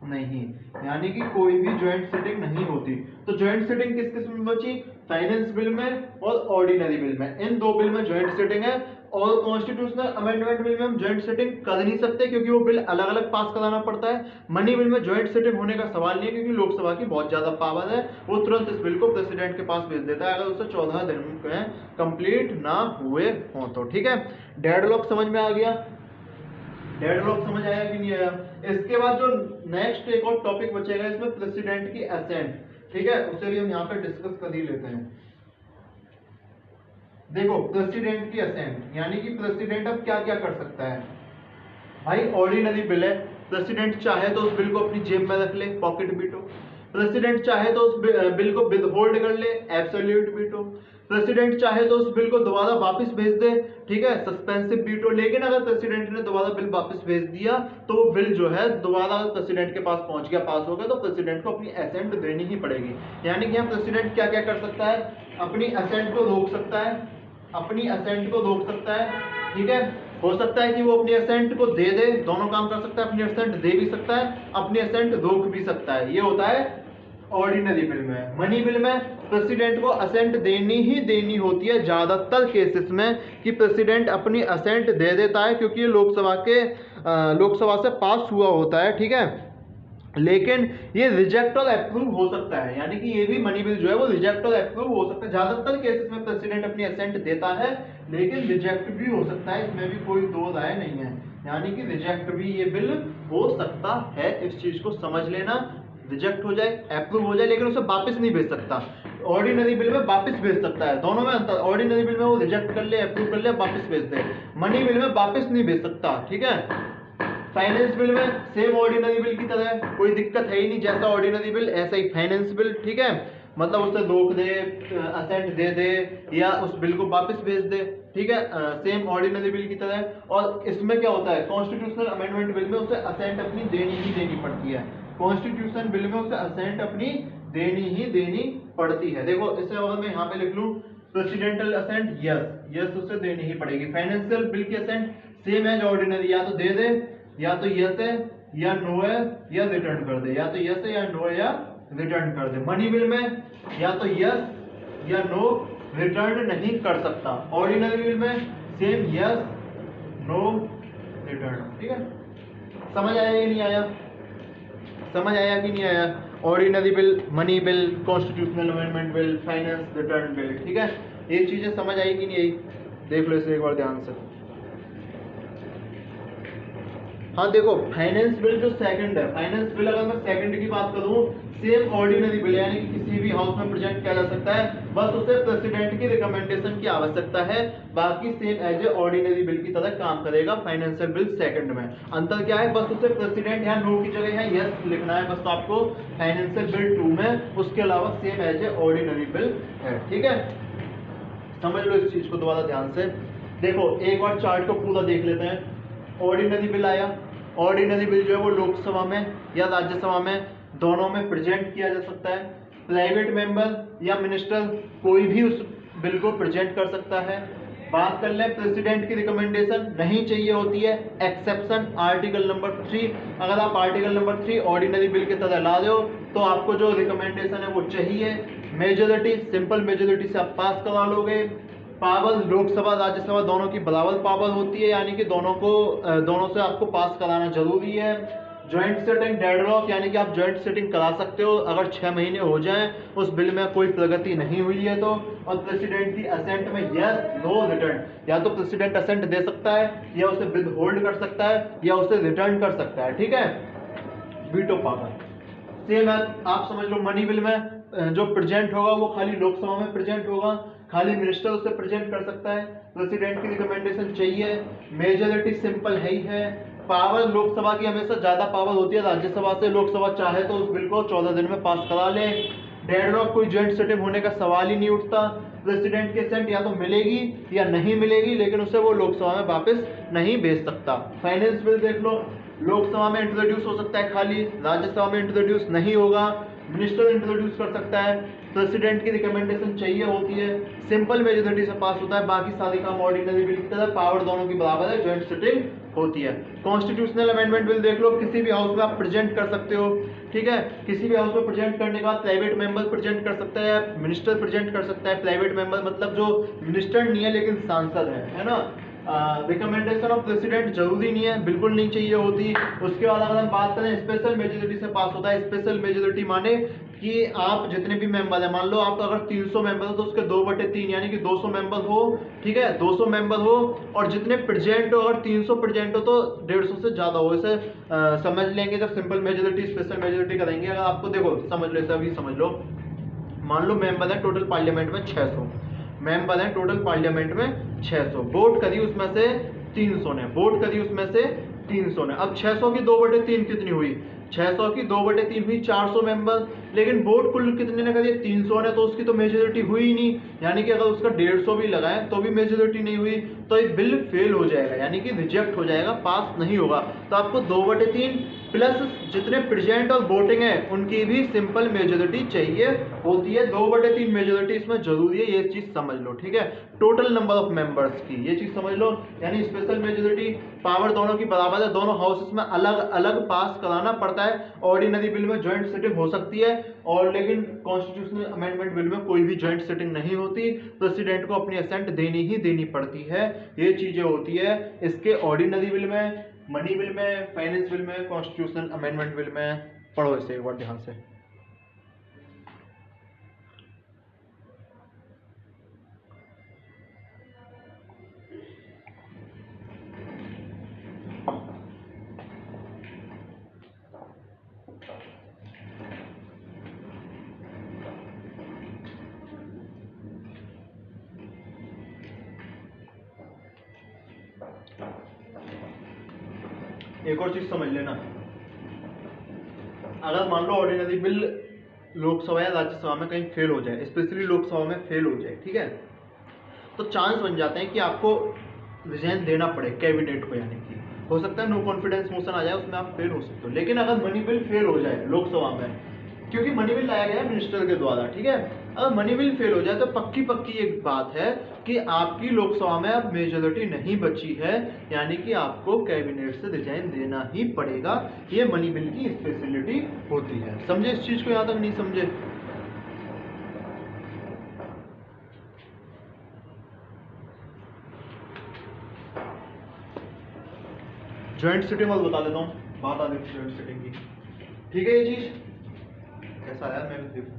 नहीं, यानी कि कोई भी ज्वाइंट सिटिंग नहीं होती। तो ज्वाइंट सिटिंग किस किस में बची, फाइनेंस बिल में और ऑर्डिनरी बिल में, इन 2 बिल में ज्वाइंट सिटिंग है। और कॉन्स्टिट्यूशनल अमेंडमेंट बिल में हम ज्वाइंट सिटिंग कर नहीं सकते क्योंकि वो बिल अलग अलग पास कराना पड़ता है। मनी बिल में ज्वाइंट सिटिंग होने का सवाल नहीं है क्योंकि लोकसभा की बहुत ज्यादा पावर है, वो तुरंत इस बिल को प्रेसिडेंट के पास भेज देता है अगर उसे 14 दिन में कंप्लीट ना हुए हो तो, ठीक है। डेडलॉक समझ में आ गया, डेडलॉक समझ आया कि नहीं आया। इसके बाद जो नेक्स्ट एक और टॉपिक बचेगा इसमें प्रेसिडेंट की असेंट, ठीक है, उसे भी हम यहाँ पे डिस्कस कर ही लेते हैं। देखो, प्रेसिडेंट की असेंट यानी कि प्रेसिडेंट अब क्या क्या कर सकता है। भाई ऑर्डिनरी बिल है, प्रेसिडेंट चाहे तो उस बिल को अपनी जेब में रख ले, पॉकेट वीटो। प्रेसिडेंट चाहे तो उस बिल को विदहोल्ड कर ले, एब्सोल्यूट वीटो। प्रेसिडेंट चाहे तो उस बिल को दोबारा वापस भेज दे, ठीक है, सस्पेंसिव वीटो। लेकिन अगर प्रेसिडेंट ने दोबारा बिल वापस भेज दिया तो वो बिल जो है दोबारा प्रेसिडेंट के पास पहुंच गया, पास हो गया, तो प्रेसिडेंट को अपनी असेंट देनी ही पड़ेगी। यानी कि हम प्रेसिडेंट क्या क्या कर सकता है, अपनी असेंट को रोक सकता है, अपनी असेंट को रोक सकता है, ठीक है। हो सकता है कि वो अपनी असेंट को दे दे, दोनों काम कर सकता है, अपनी असेंट दे भी सकता है, अपनी असेंट रोक भी सकता है, ये होता है ऑर्डिनरी बिल में। मनी बिल में प्रेसिडेंट को असेंट देनी ही देनी होती है ज्यादातर केसेस में, कि प्रेसिडेंट अपनी असेंट दे देता है क्योंकि ये लोकसभा से पास हुआ होता है, ठीक है। लेकिन ये रिजेक्ट और अप्रूव हो सकता है, यानी कि ये भी मनी बिल जो है वो रिजेक्ट और अप्रूव हो सकता है। ज्यादातर केसेस में प्रेसिडेंट अपनी असेंट देता है लेकिन रिजेक्ट भी हो सकता है, इसमें भी कोई दो राय नहीं है, यानी कि रिजेक्ट भी ये बिल हो सकता है। इस चीज को समझ लेना, रिजेक्ट हो जाए, अप्रूव हो जाए, लेकिन उसे वापस नहीं भेज सकता। ऑर्डिनरी बिल में वापस भेज सकता है, दोनों में अंतर। ऑर्डिनरी बिल में वो रिजेक्ट कर ले, अप्रूव कर ले, वापस भेज दे। मनी बिल में वापस नहीं भेज सकता, ठीक है। फाइनेंस बिल में सेम ऑर्डिनरी बिल की तरह कोई दिक्कत है ही नहीं, जैसा ऑर्डिनरी बिल ऐसा ही फाइनेंस बिल, ठीक है। मतलब उसे रोक दे, असेंट दे दे या उस बिल को वापस भेज दे, ठीक है, सेम ऑर्डिनरी बिल की तरह। और इसमें क्या होता है, कॉन्स्टिट्यूशनल अमेंडमेंट बिल में उसे असेंट अपनी देनी ही देनी पड़ती है। कॉन्स्टिट्यूशन बिल में उसे असेंट अपनी देनी ही देनी पड़ती है। देखो, इसे अगर मैं यहाँ पे लिख लूं, प्रेसिडेंटल असेंट, यस उसे देनी ही पड़ेगी। फाइनेंशियल बिल की असेंट सेम एज ऑर्डिनरी, या तो दे दे, या तो यस है या नो है, या रिटर्न कर दे, या तो यस है या नो है या रिटर्न कर दे। मनी बिल में या तो यस या नो, रिटर्न नहीं कर सकता। ऑर्डिनरी बिल में सेम यस नो रिटर्न, ठीक है। समझ आया या नहीं आया, समझ आया कि नहीं आया। Ordinary bill, money bill, constitutional amendment bill, finance return bill, ठीक है। ये चीजें समझ आई कि नहीं आई, देख लो इसे एक बार ध्यान से। हाँ देखो, फाइनेंस बिल जो सेकंड है, फाइनेंस बिल अगर मैं सेकंड की बात करूं, सेम ऑर्डिनरी बिल, यानी कि किसी भी हाउस में प्रेजेंट किया जा सकता है, बस उसे प्रेसिडेंट की रिकमेंडेशन की आवश्यकता है, बाकी same as a ordinary bill की तरह काम करेगा फाइनेंशियल बिल सेकंड में। अंतर क्या है, बस उसे प्रेसिडेंट या नो की जगह है यस लिखना है बस आपको फाइनेंशियल बिल 2 में, उसके अलावा same as a ordinary bill है, ठीक है। समझ लो इस चीज को दोबारा ध्यान से। देखो, एक बार चार्ट को पूरा देख लेते हैं। ऑर्डिनरी बिल आया, ऑर्डिनरी बिल जो है वो लोकसभा में या राज्यसभा में दोनों में प्रेजेंट किया जा सकता है। प्राइवेट मेंबर या मिनिस्टर कोई भी उस बिल को प्रेजेंट कर सकता है, बात कर लें प्रेसिडेंट की रिकमेंडेशन नहीं चाहिए होती है, एक्सेप्शन आर्टिकल नंबर 3। अगर आप आर्टिकल नंबर 3 ऑर्डिनरी बिल के तहत ला दो तो आपको जो रिकमेंडेशन है वो चाहिए। मेजोरिटी, सिंपल मेजोरिटी से आप पास करा लोगे। पावर लोकसभा राज्यसभा दोनों की बराबर पावर होती है, यानी कि दोनों से आपको पास कराना जरूरी है। ज्वाइंट सेटिंग डेडलॉक, यानी कि आप ज्वाइंट सेटिंग करा सकते हो अगर 6 महीने हो जाएं उस बिल में कोई प्रगति नहीं हुई है तो। और प्रेसिडेंट की असेंट में यस नो रिटर्न, या तो प्रेसिडेंट असेंट दे सकता है या उसे विद होल्ड कर सकता है या उसे रिटर्न कर सकता है, ठीक है, वीटो पावर। सेम है, आप समझ लो मनी बिल में जो प्रेजेंट होगा वो खाली लोकसभा में प्रेजेंट होगा, खाली मिनिस्टर उसे प्रेजेंट कर सकता है। प्रेसिडेंट की रिकमेंडेशन चाहिए। मेजोरिटी सिंपल है ही है। पावर लोकसभा की हमेशा ज्यादा पावर होती है राज्यसभा से, लोकसभा चाहे तो उस बिल को 14 दिन में पास करा ले। डेडलॉक कोई ज्वाइंट सेटिंग होने का सवाल ही नहीं उठता। प्रेसिडेंट की असेंट या तो मिलेगी या नहीं मिलेगी, लेकिन उसे वो लोकसभा में वापस नहीं भेज सकता। फाइनेंस बिल देख लो, लोकसभा में इंट्रोड्यूस हो सकता है खाली, राज्यसभा में इंट्रोड्यूस नहीं होगा, मिनिस्टर इंट्रोड्यूस कर सकता है। प्रेसिडेंट की रिकमेंडेशन चाहिए होती है, सिंपल मेजोरिटी से पास होता है, बाकी सारे काम ऑर्डिनरी बिल की तरह पावर दोनों की बराबर है, ज्वाइंट सिटिंग होती है। कॉन्स्टिट्यूशनल अमेंडमेंट बिल देख लो, किसी भी हाउस में आप प्रेजेंट कर सकते हो, ठीक है, किसी भी हाउस में प्रेजेंट करने के बाद प्राइवेट मेंबर प्रेजेंट कर सकता है, मिनिस्टर प्रेजेंट कर सकता है। प्राइवेट मेंबर मतलब जो मिनिस्टर नहीं है लेकिन सांसद है ना। रिकमेंडेशन ऑफ प्रेसिडेंट जरूरी नहीं है, बिल्कुल नहीं चाहिए होती। उसके बाद अगर हम बात करें स्पेशल मेजोरिटी से पास होता है। स्पेशल मेजोरिटी माने कि आप जितने भी मेंबर है, मान लो आप अगर 300 मेंबर हो तो उसके 2/3 यानी कि 200 मेंबर हो, ठीक है, 200 मेंबर हो और जितने प्रेजेंट हो, अगर 300 प्रेजेंट हो तो 150 से ज्यादा हो। इसे समझ लेंगे जब सिंपल मेजोरिटी स्पेशल मेजोरिटी करेंगे। अगर आपको देखो समझ लो, अभी समझ लो, मान लो मेंबर है टोटल पार्लियामेंट में 600 मेंबर है टोटल पार्लियामेंट में 600, वोट करी उसमें से 300 ने, वोट करी उसमें से 300 ने। अब 600 की 2/3 कितनी हुई? 600 की 2/3 हुई 400 मेंबर, लेकिन वोट कुल कितने ने करी? 300 ने, तो उसकी तो मेजोरिटी हुई ही नहीं, यानी कि अगर उसका 150 भी लगाए तो भी मेजोरिटी नहीं हुई, तो ये बिल फेल हो जाएगा, यानी कि रिजेक्ट हो जाएगा, पास नहीं होगा। तो आपको 2/3 प्लस जितने प्रेजेंट और वोटिंग है उनकी भी सिंपल मेजोरिटी चाहिए होती है। 2/3 मेजोरिटी इसमें जरूरी है, ये चीज समझ लो, ठीक है। टोटल नंबर ऑफ मेंबर्स की ये चीज समझ लो, यानी स्पेशल मेजोरिटी पावर दोनों की बराबर है, दोनों हाउसेस में अलग अलग पास कराना पड़ता है। ऑर्डिनरी बिल में ज्वाइंट सिटिंग हो सकती है, और लेकिन कॉन्स्टिट्यूशनल अमेंडमेंट बिल में कोई भी ज्वाइंट सिटिंग नहीं होती, प्रेसिडेंट को अपनी असेंट देनी ही देनी पड़ती है। ये चीजें होती है इसके ऑर्डिनरी बिल में, मनी बिल में, फाइनेंस बिल में, कॉन्स्टिट्यूशनल अमेंडमेंट बिल में। पढ़ो इसे एक बार ध्यान से। एक और चीज समझ लेना, अगर मान लो ऑर्डिनरी बिल लोकसभा या राज्यसभा में कहीं फेल हो जाए, स्पेशली लोकसभा में फेल हो जाए, ठीक है, तो चांस बन जाते हैं कि आपको रिजाइन देना पड़े कैबिनेट को, यानी कि हो सकता है नो कॉन्फिडेंस मोशन आ जाए, उसमें आप फेल हो सकते हो। लेकिन अगर मनी बिल फेल हो जाए लोकसभा में, क्योंकि मनी बिल लाया गया है मिनिस्टर के द्वारा, ठीक है, अगर मनी बिल फेल हो जाए तो पक्की पक्की एक बात है कि आपकी लोकसभा में अब मेजोरिटी नहीं बची है, यानी कि आपको कैबिनेट से रिजाइन देना ही पड़ेगा। ये मनी बिल की स्पेशलिटी होती है। समझे इस चीज को? यहां तक नहीं समझे? ज्वाइंट सिटिंग और बता देता हूँ, बात आ रही थी ज्वाइंट सिटिंग की, ठीक है। ये चीज कैसा आया मैं भी देखूं।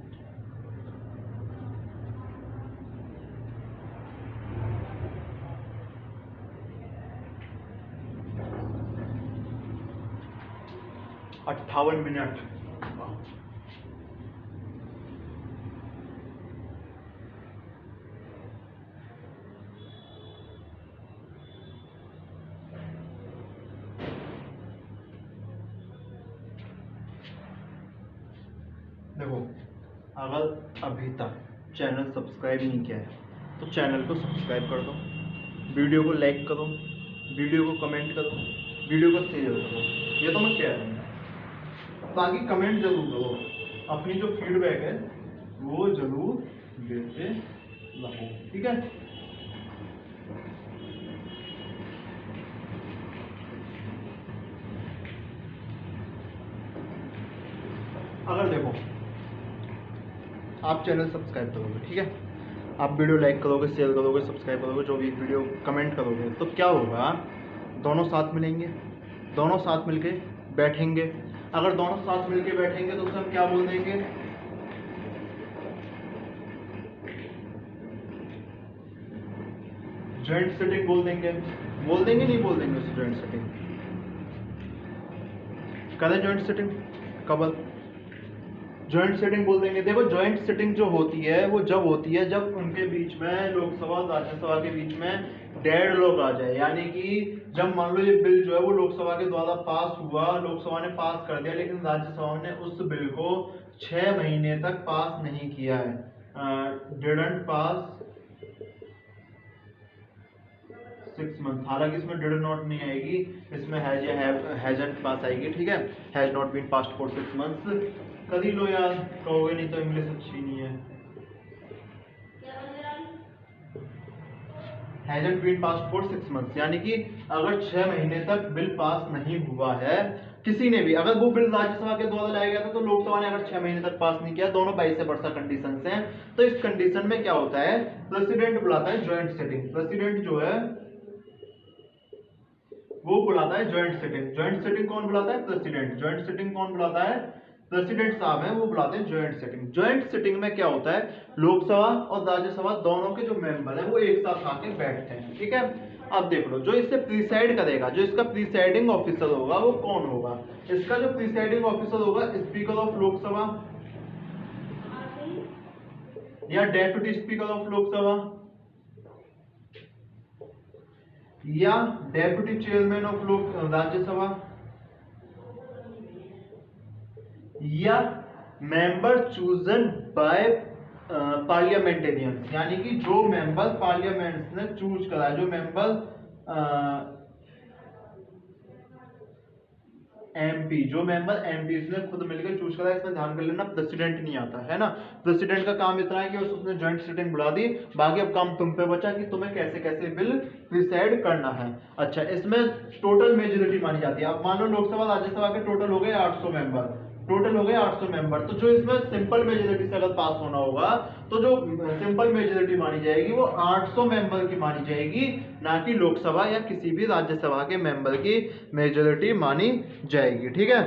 अट्ठावन मिनट। देखो, अगर अभी तक चैनल सब्सक्राइब नहीं किया है तो चैनल को सब्सक्राइब कर दो, वीडियो को लाइक करो, वीडियो को कमेंट करो, वीडियो को शेयर करो, ये तो मैं कह रहा हूँ। बाकी कमेंट जरूर करो, अपनी जो फीडबैक है वो जरूर देते रहो, ठीक है। आप चैनल सब्सक्राइब करोगे, ठीक है, आप वीडियो लाइक करोगे, शेयर करोगे, सब्सक्राइब करोगे, जो भी वीडियो कमेंट करोगे, तो क्या होगा, दोनों साथ मिलेंगे, दोनों साथ मिलके बैठेंगे। अगर दोनों साथ मिलके बैठेंगे तो उसे हम क्या बोल देंगे, जॉइंट सिटिंग बोल देंगे। बोल देंगे नहीं बोल देंगे उसे जॉइंट सिटिंग? करें जॉइंट सिटिंग, कबल जॉइंट सिटिंग बोल देंगे। देखो जॉइंट सिटिंग जो होती है वो जब होती है जब उनके बीच में, लोकसभा और राज्यसभा के बीच में डेडलॉक आ जाए, यानी कि जब मान लो ये बिल जो है वो लोकसभा के द्वारा पास हुआ, लोकसभा ने पास कर दिया, लेकिन राज्यसभा ने उस बिल को 6 महीने तक पास नहीं किया है, डिडंट पास 6 मंथ। हालांकि इसमें डिड नॉट नहीं आएगी, इसमें हैजंट पास आएगी, ठीक है, has not been passed for 6 months. कर ही लो यार, कहोगे नहीं तो इंग्लिश अच्छी नहीं है। Hasn't been passed for 6 months, यानी कि अगर 6 महीने तक बिल पास नहीं हुआ है किसी ने भी, अगर वो बिल राज्यसभा के द्वारा लाया गया था तो लोकसभा ने अगर 6 महीने तक पास नहीं किया, दोनों वाइस वर्सा कंडीशन हैं, तो इस कंडीशन में क्या होता है, प्रेसिडेंट बुलाता है जॉइंट सिटिंग। प्रेसिडेंट जो है वो बुलाता है जॉइंट सिटिंग। जॉइंट सिटिंग कौन बुलाता है? प्रेसिडेंट। जॉइंट सिटिंग कौन बुलाता है? प्रेसिडेंट साहब हैं, वो बुलाते हैं जॉइंट सिटिंग। जॉइंट सिटिंग में क्या होता है, लोकसभा और राज्यसभा दोनों के जो मेंबर हैं वो एक साथ आके बैठते हैं, ठीक है। अब देख लो, जो इससे प्रिसाइड करेगा, जो इसका प्रिसाइडिंग ऑफिसर होगा वो कौन होगा? इसका जो प्रिसाइडिंग ऑफिसर होगा, स्पीकर ऑफ लोकसभा या डेप्यूटी स्पीकर ऑफ लोकसभा या डेप्यूटी चेयरमैन ऑफ राज्यसभा या मेंबर चूजन बाय पार्लियामेंटेरियंस, यानी कि जो मेंबर पार्लियामेंट ने चूज करा, जो मेंबर एमपी, जो मेंबर एमपी ने खुद मिलकर चूज करा। इसमें ध्यान कर लेना प्रेसिडेंट नहीं आता है ना, प्रेसिडेंट का काम इतना है कि उसने जॉइंट सिटिंग बुला दी, बाकी अब काम तुम पे बचा कि तुम्हें कैसे कैसे बिल डिसाइड करना है। अच्छा, इसमें टोटल मेजोरिटी मानी जाती है। अब मान लो लोकसभा राज्यसभा के टोटल हो गए 800 मेंबर, टोटल हो गए 800 मेंबर, तो जो इसमें सिंपल मेजोरिटी से अगर पास होना होगा तो जो सिंपल मेजोरिटी मानी जाएगी वो 800 मेंबर की मानी जाएगी, ना कि लोकसभा या किसी भी राज्यसभा के मेंबर की मेजोरिटी मानी जाएगी, ठीक है।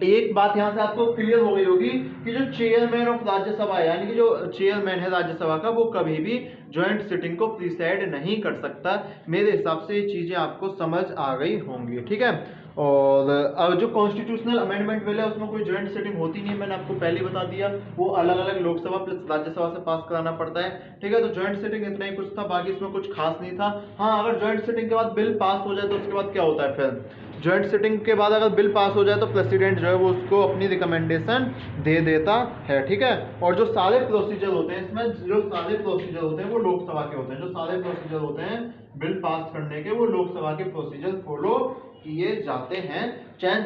एक बात यहां से आपको क्लियर हो गई होगी कि जो चेयरमैन ऑफ राज्यसभा है, यानी कि जो चेयरमैन है राज्यसभा का, वो कभी भी ज्वाइंट सिटिंग को प्रिसाइड नहीं कर सकता। मेरे हिसाब से ये चीजें आपको समझ आ गई होंगी, ठीक है। और अब जो कॉन्स्टिट्यूशनल अमेंडमेंट बिल है उसमें कोई ज्वाइंट सिटिंग होती नहीं है, मैंने आपको पहले ही बता दिया, वो अलग अलग लोकसभा प्लस राज्यसभा से पास कराना पड़ता है, ठीक है। तो ज्वाइंट सिटिंग इतना ही कुछ था, बाकी इसमें कुछ खास नहीं था। हाँ, अगर ज्वाइंट सिटिंग के बाद बिल पास हो जाए तो उसके बाद क्या होता है, फिर ज्वाइंट सिटिंग के बाद अगर बिल पास हो जाए तो प्रेसिडेंट जो है वो उसको अपनी रिकमेंडेशन दे देता है, ठीक है। और जो सारे प्रोसीजर होते हैं इसमें, जो सारे प्रोसीजर होते हैं वो लोकसभा के होते हैं, जो सारे प्रोसीजर होते हैं बिल पास करने के वो लोकसभा के प्रोसीजर फॉलो किए जाते हैं, चाहे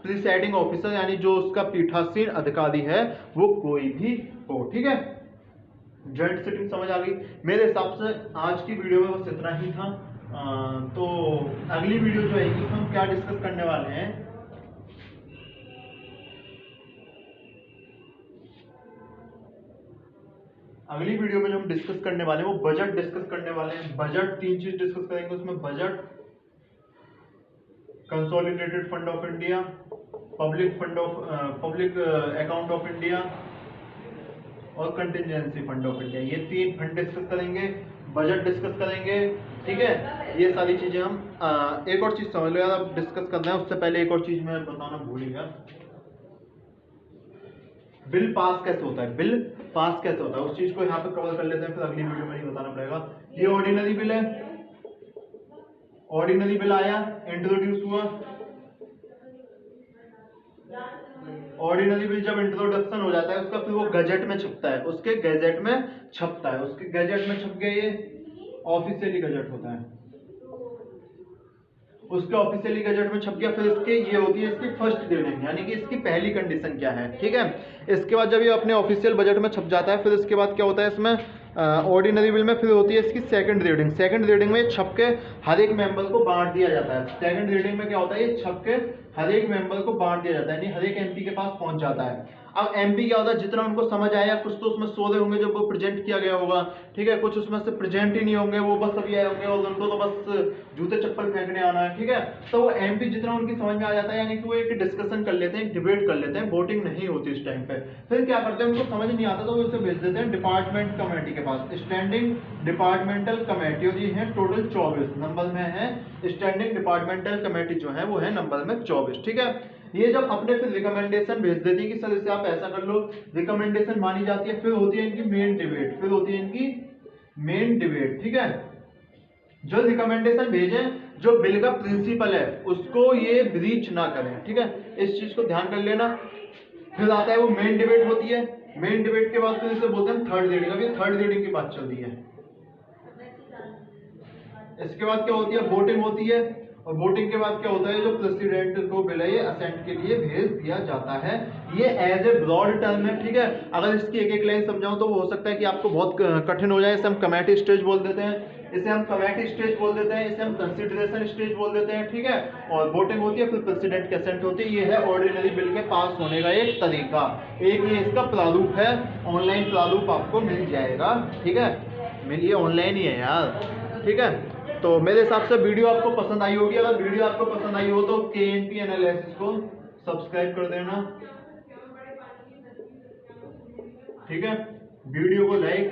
प्रिसाइडिंग ऑफिसर यानी जो उसका पीठासीन अधिकारी है वो कोई भी हो, ठीक है। ज्वाइंट सिटिंग समझ आ गई। मेरे हिसाब से आज की वीडियो में बस इतना ही था। तो अगली वीडियो जो आएगी उसमें हम क्या डिस्कस करने वाले हैं, अगली वीडियो में जो हम डिस्कस करने वाले हैं वो बजट डिस्कस करने वाले हैं। बजट 3 चीज डिस्कस करेंगे उसमें, budget, consolidated fund of India, public account of India और कंटिजेंसी फंड ऑफ इंडिया। ये 3 फंड डिस्कस करेंगे, बजट डिस्कस करेंगे, ठीक है। ये सारी चीजें हम एक और चीज समझ लो यार, अब डिस्कस कर रहे हैं उससे पहले एक और चीज मैं बताना भूल गया, बिल पास कैसे होता है, बिल पास कैसे होता है उस चीज को यहाँ पे कवर कर लेते हैं, फिर अगली वीडियो में ही बताना पड़ेगा। ये ऑर्डिनरी बिल है, ऑर्डिनरी बिल आया, इंट्रोड्यूस हुआ, ऑर्डिनरी बिल जब इंट्रोडक्शन हो जाता है उसका फिर वो गजट में छपता है, उसके गैजेट में छपता है, उसके गैजेट में छप गया, ये ऑफिशियली गजट होता है, उसके ऑफिशियली गजट में छप गया। फिर इसके ये होती है इसकी फर्स्ट रीडिंग, यानी कि इसकी पहली कंडीशन क्या है, ठीक है। इसके बाद जब ये अपने ऑफिशियल बजट में छप जाता है, फिर इसके बाद क्या होता है इसमें ऑर्डिनरी बिल में फिर होती है इसकी सेकंड रीडिंग। सेकंड रीडिंग में छप के हर एक मेंबर को बांट दिया जाता है। सेकंड रीडिंग में क्या होता है, ये छप के हर एक मेंबर को बांट दिया जाता है, यानी हर एक एमपी के पास पहुंच जाता है। अब एमपी क्या होता है, जितना उनको समझ आया, कुछ तो उसमें सोदे होंगे जब वो प्रेजेंट किया गया होगा, ठीक है, कुछ उसमें से प्रेजेंट ही नहीं होंगे, वो बस अभी आए होंगे और उनको तो बस जूते चप्पल फेंकने आना है, ठीक है। तो वो एमपी जितना उनकी समझ में आ जाता है, यानी कि वो एक डिस्कशन कर लेते हैं, डिबेट कर लेते हैं, वोटिंग नहीं होती इस टाइम पे। फिर क्या करते हैं, उनको समझ नहीं आता तो वो उसे भेज देते हैं डिपार्टमेंट कमेटी के पास, स्टैंडिंग डिपार्टमेंटल कमेटी, और ये है टोटल 24 नंबर में है। स्टैंडिंग डिपार्टमेंटल कमेटी जो है वो है नंबर में 24, ठीक है। ये जब अपने फिर रिकमेंडेशन भेज देती है कि सर इसे आप ऐसा कर लो, रिकमेंडेशन मानी जाती है, फिर होती है इनकी मेन डिबेट, फिर होती है इनकी मेन डिबेट, ठीक है। जो रिकमेंडेशन भेजे, जो बिल का प्रिंसिपल है उसको ये ब्रीच ना करें, ठीक है, इस चीज को ध्यान कर लेना। फिर आता है वो मेन डिबेट होती है, मेन डिबेट के बाद फिर इसे बोलते हैं थर्ड रीडिंग। अभी थर्ड रीडिंग की बात चल रही है। इसके बाद क्या होती है, वोटिंग होती है, और वोटिंग के बाद क्या होता है, जो प्रेसिडेंट को बिल है ये असेंट के लिए भेज दिया जाता है। ये एज ए ब्रॉड टर्म है, ठीक है। अगर इसकी एक एक लाइन समझाऊं तो वो हो सकता है कि आपको बहुत कठिन हो जाए। इसे हम कमेटी स्टेज बोल देते हैं, इसे हम कमेटी स्टेज बोल देते हैं, इसे हम कंसिडरेशन स्टेज बोल देते हैं, ठीक है। और वोटिंग होती है, फिर प्रेसिडेंट की असेंट होती है। ये है ऑर्डिनरी बिल के पास होने का एक तरीका। एक ये इसका प्रारूप है, ऑनलाइन प्रारूप आपको मिल जाएगा, ठीक है। ये ऑनलाइन ही है यार, ठीक है। तो मेरे हिसाब से वीडियो आपको पसंद आई होगी। अगर वीडियो आपको पसंद आई हो तो केएनपी एनालिसिस को सब्सक्राइब कर देना, ठीक है। वीडियो को लाइक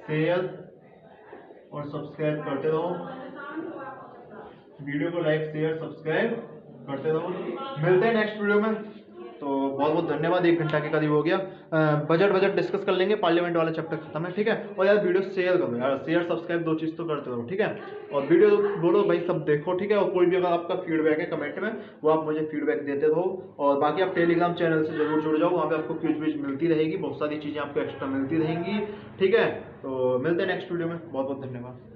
शेयर और सब्सक्राइब करते रहो, वीडियो को लाइक शेयर सब्सक्राइब करते रहो। मिलते हैं नेक्स्ट वीडियो में। तो बहुत बहुत धन्यवाद। 1 घंटा के करीब हो गया। बजट डिस्कस कर लेंगे, पार्लियामेंट वाला चैप्टर खत्म है, ठीक है। और यार वीडियो शेयर करो यार, शेयर सब्सक्राइब 2 चीज़ तो करते रहो, ठीक है। और वीडियो बोलो भाई सब देखो, ठीक है। और कोई भी अगर आपका फीडबैक है कमेंट में, वो आप मुझे फीडबैक देते रहो। और बाकी आप टेलीग्राम चैनल से जरूर जुड़ जाओ, वहाँ पे आपको क्विज विज मिलती रहेगी, बहुत सारी चीज़ें आपको एक्स्ट्रा मिलती रहेंगी, ठीक है। तो मिलते हैं नेक्स्ट वीडियो में। बहुत बहुत धन्यवाद।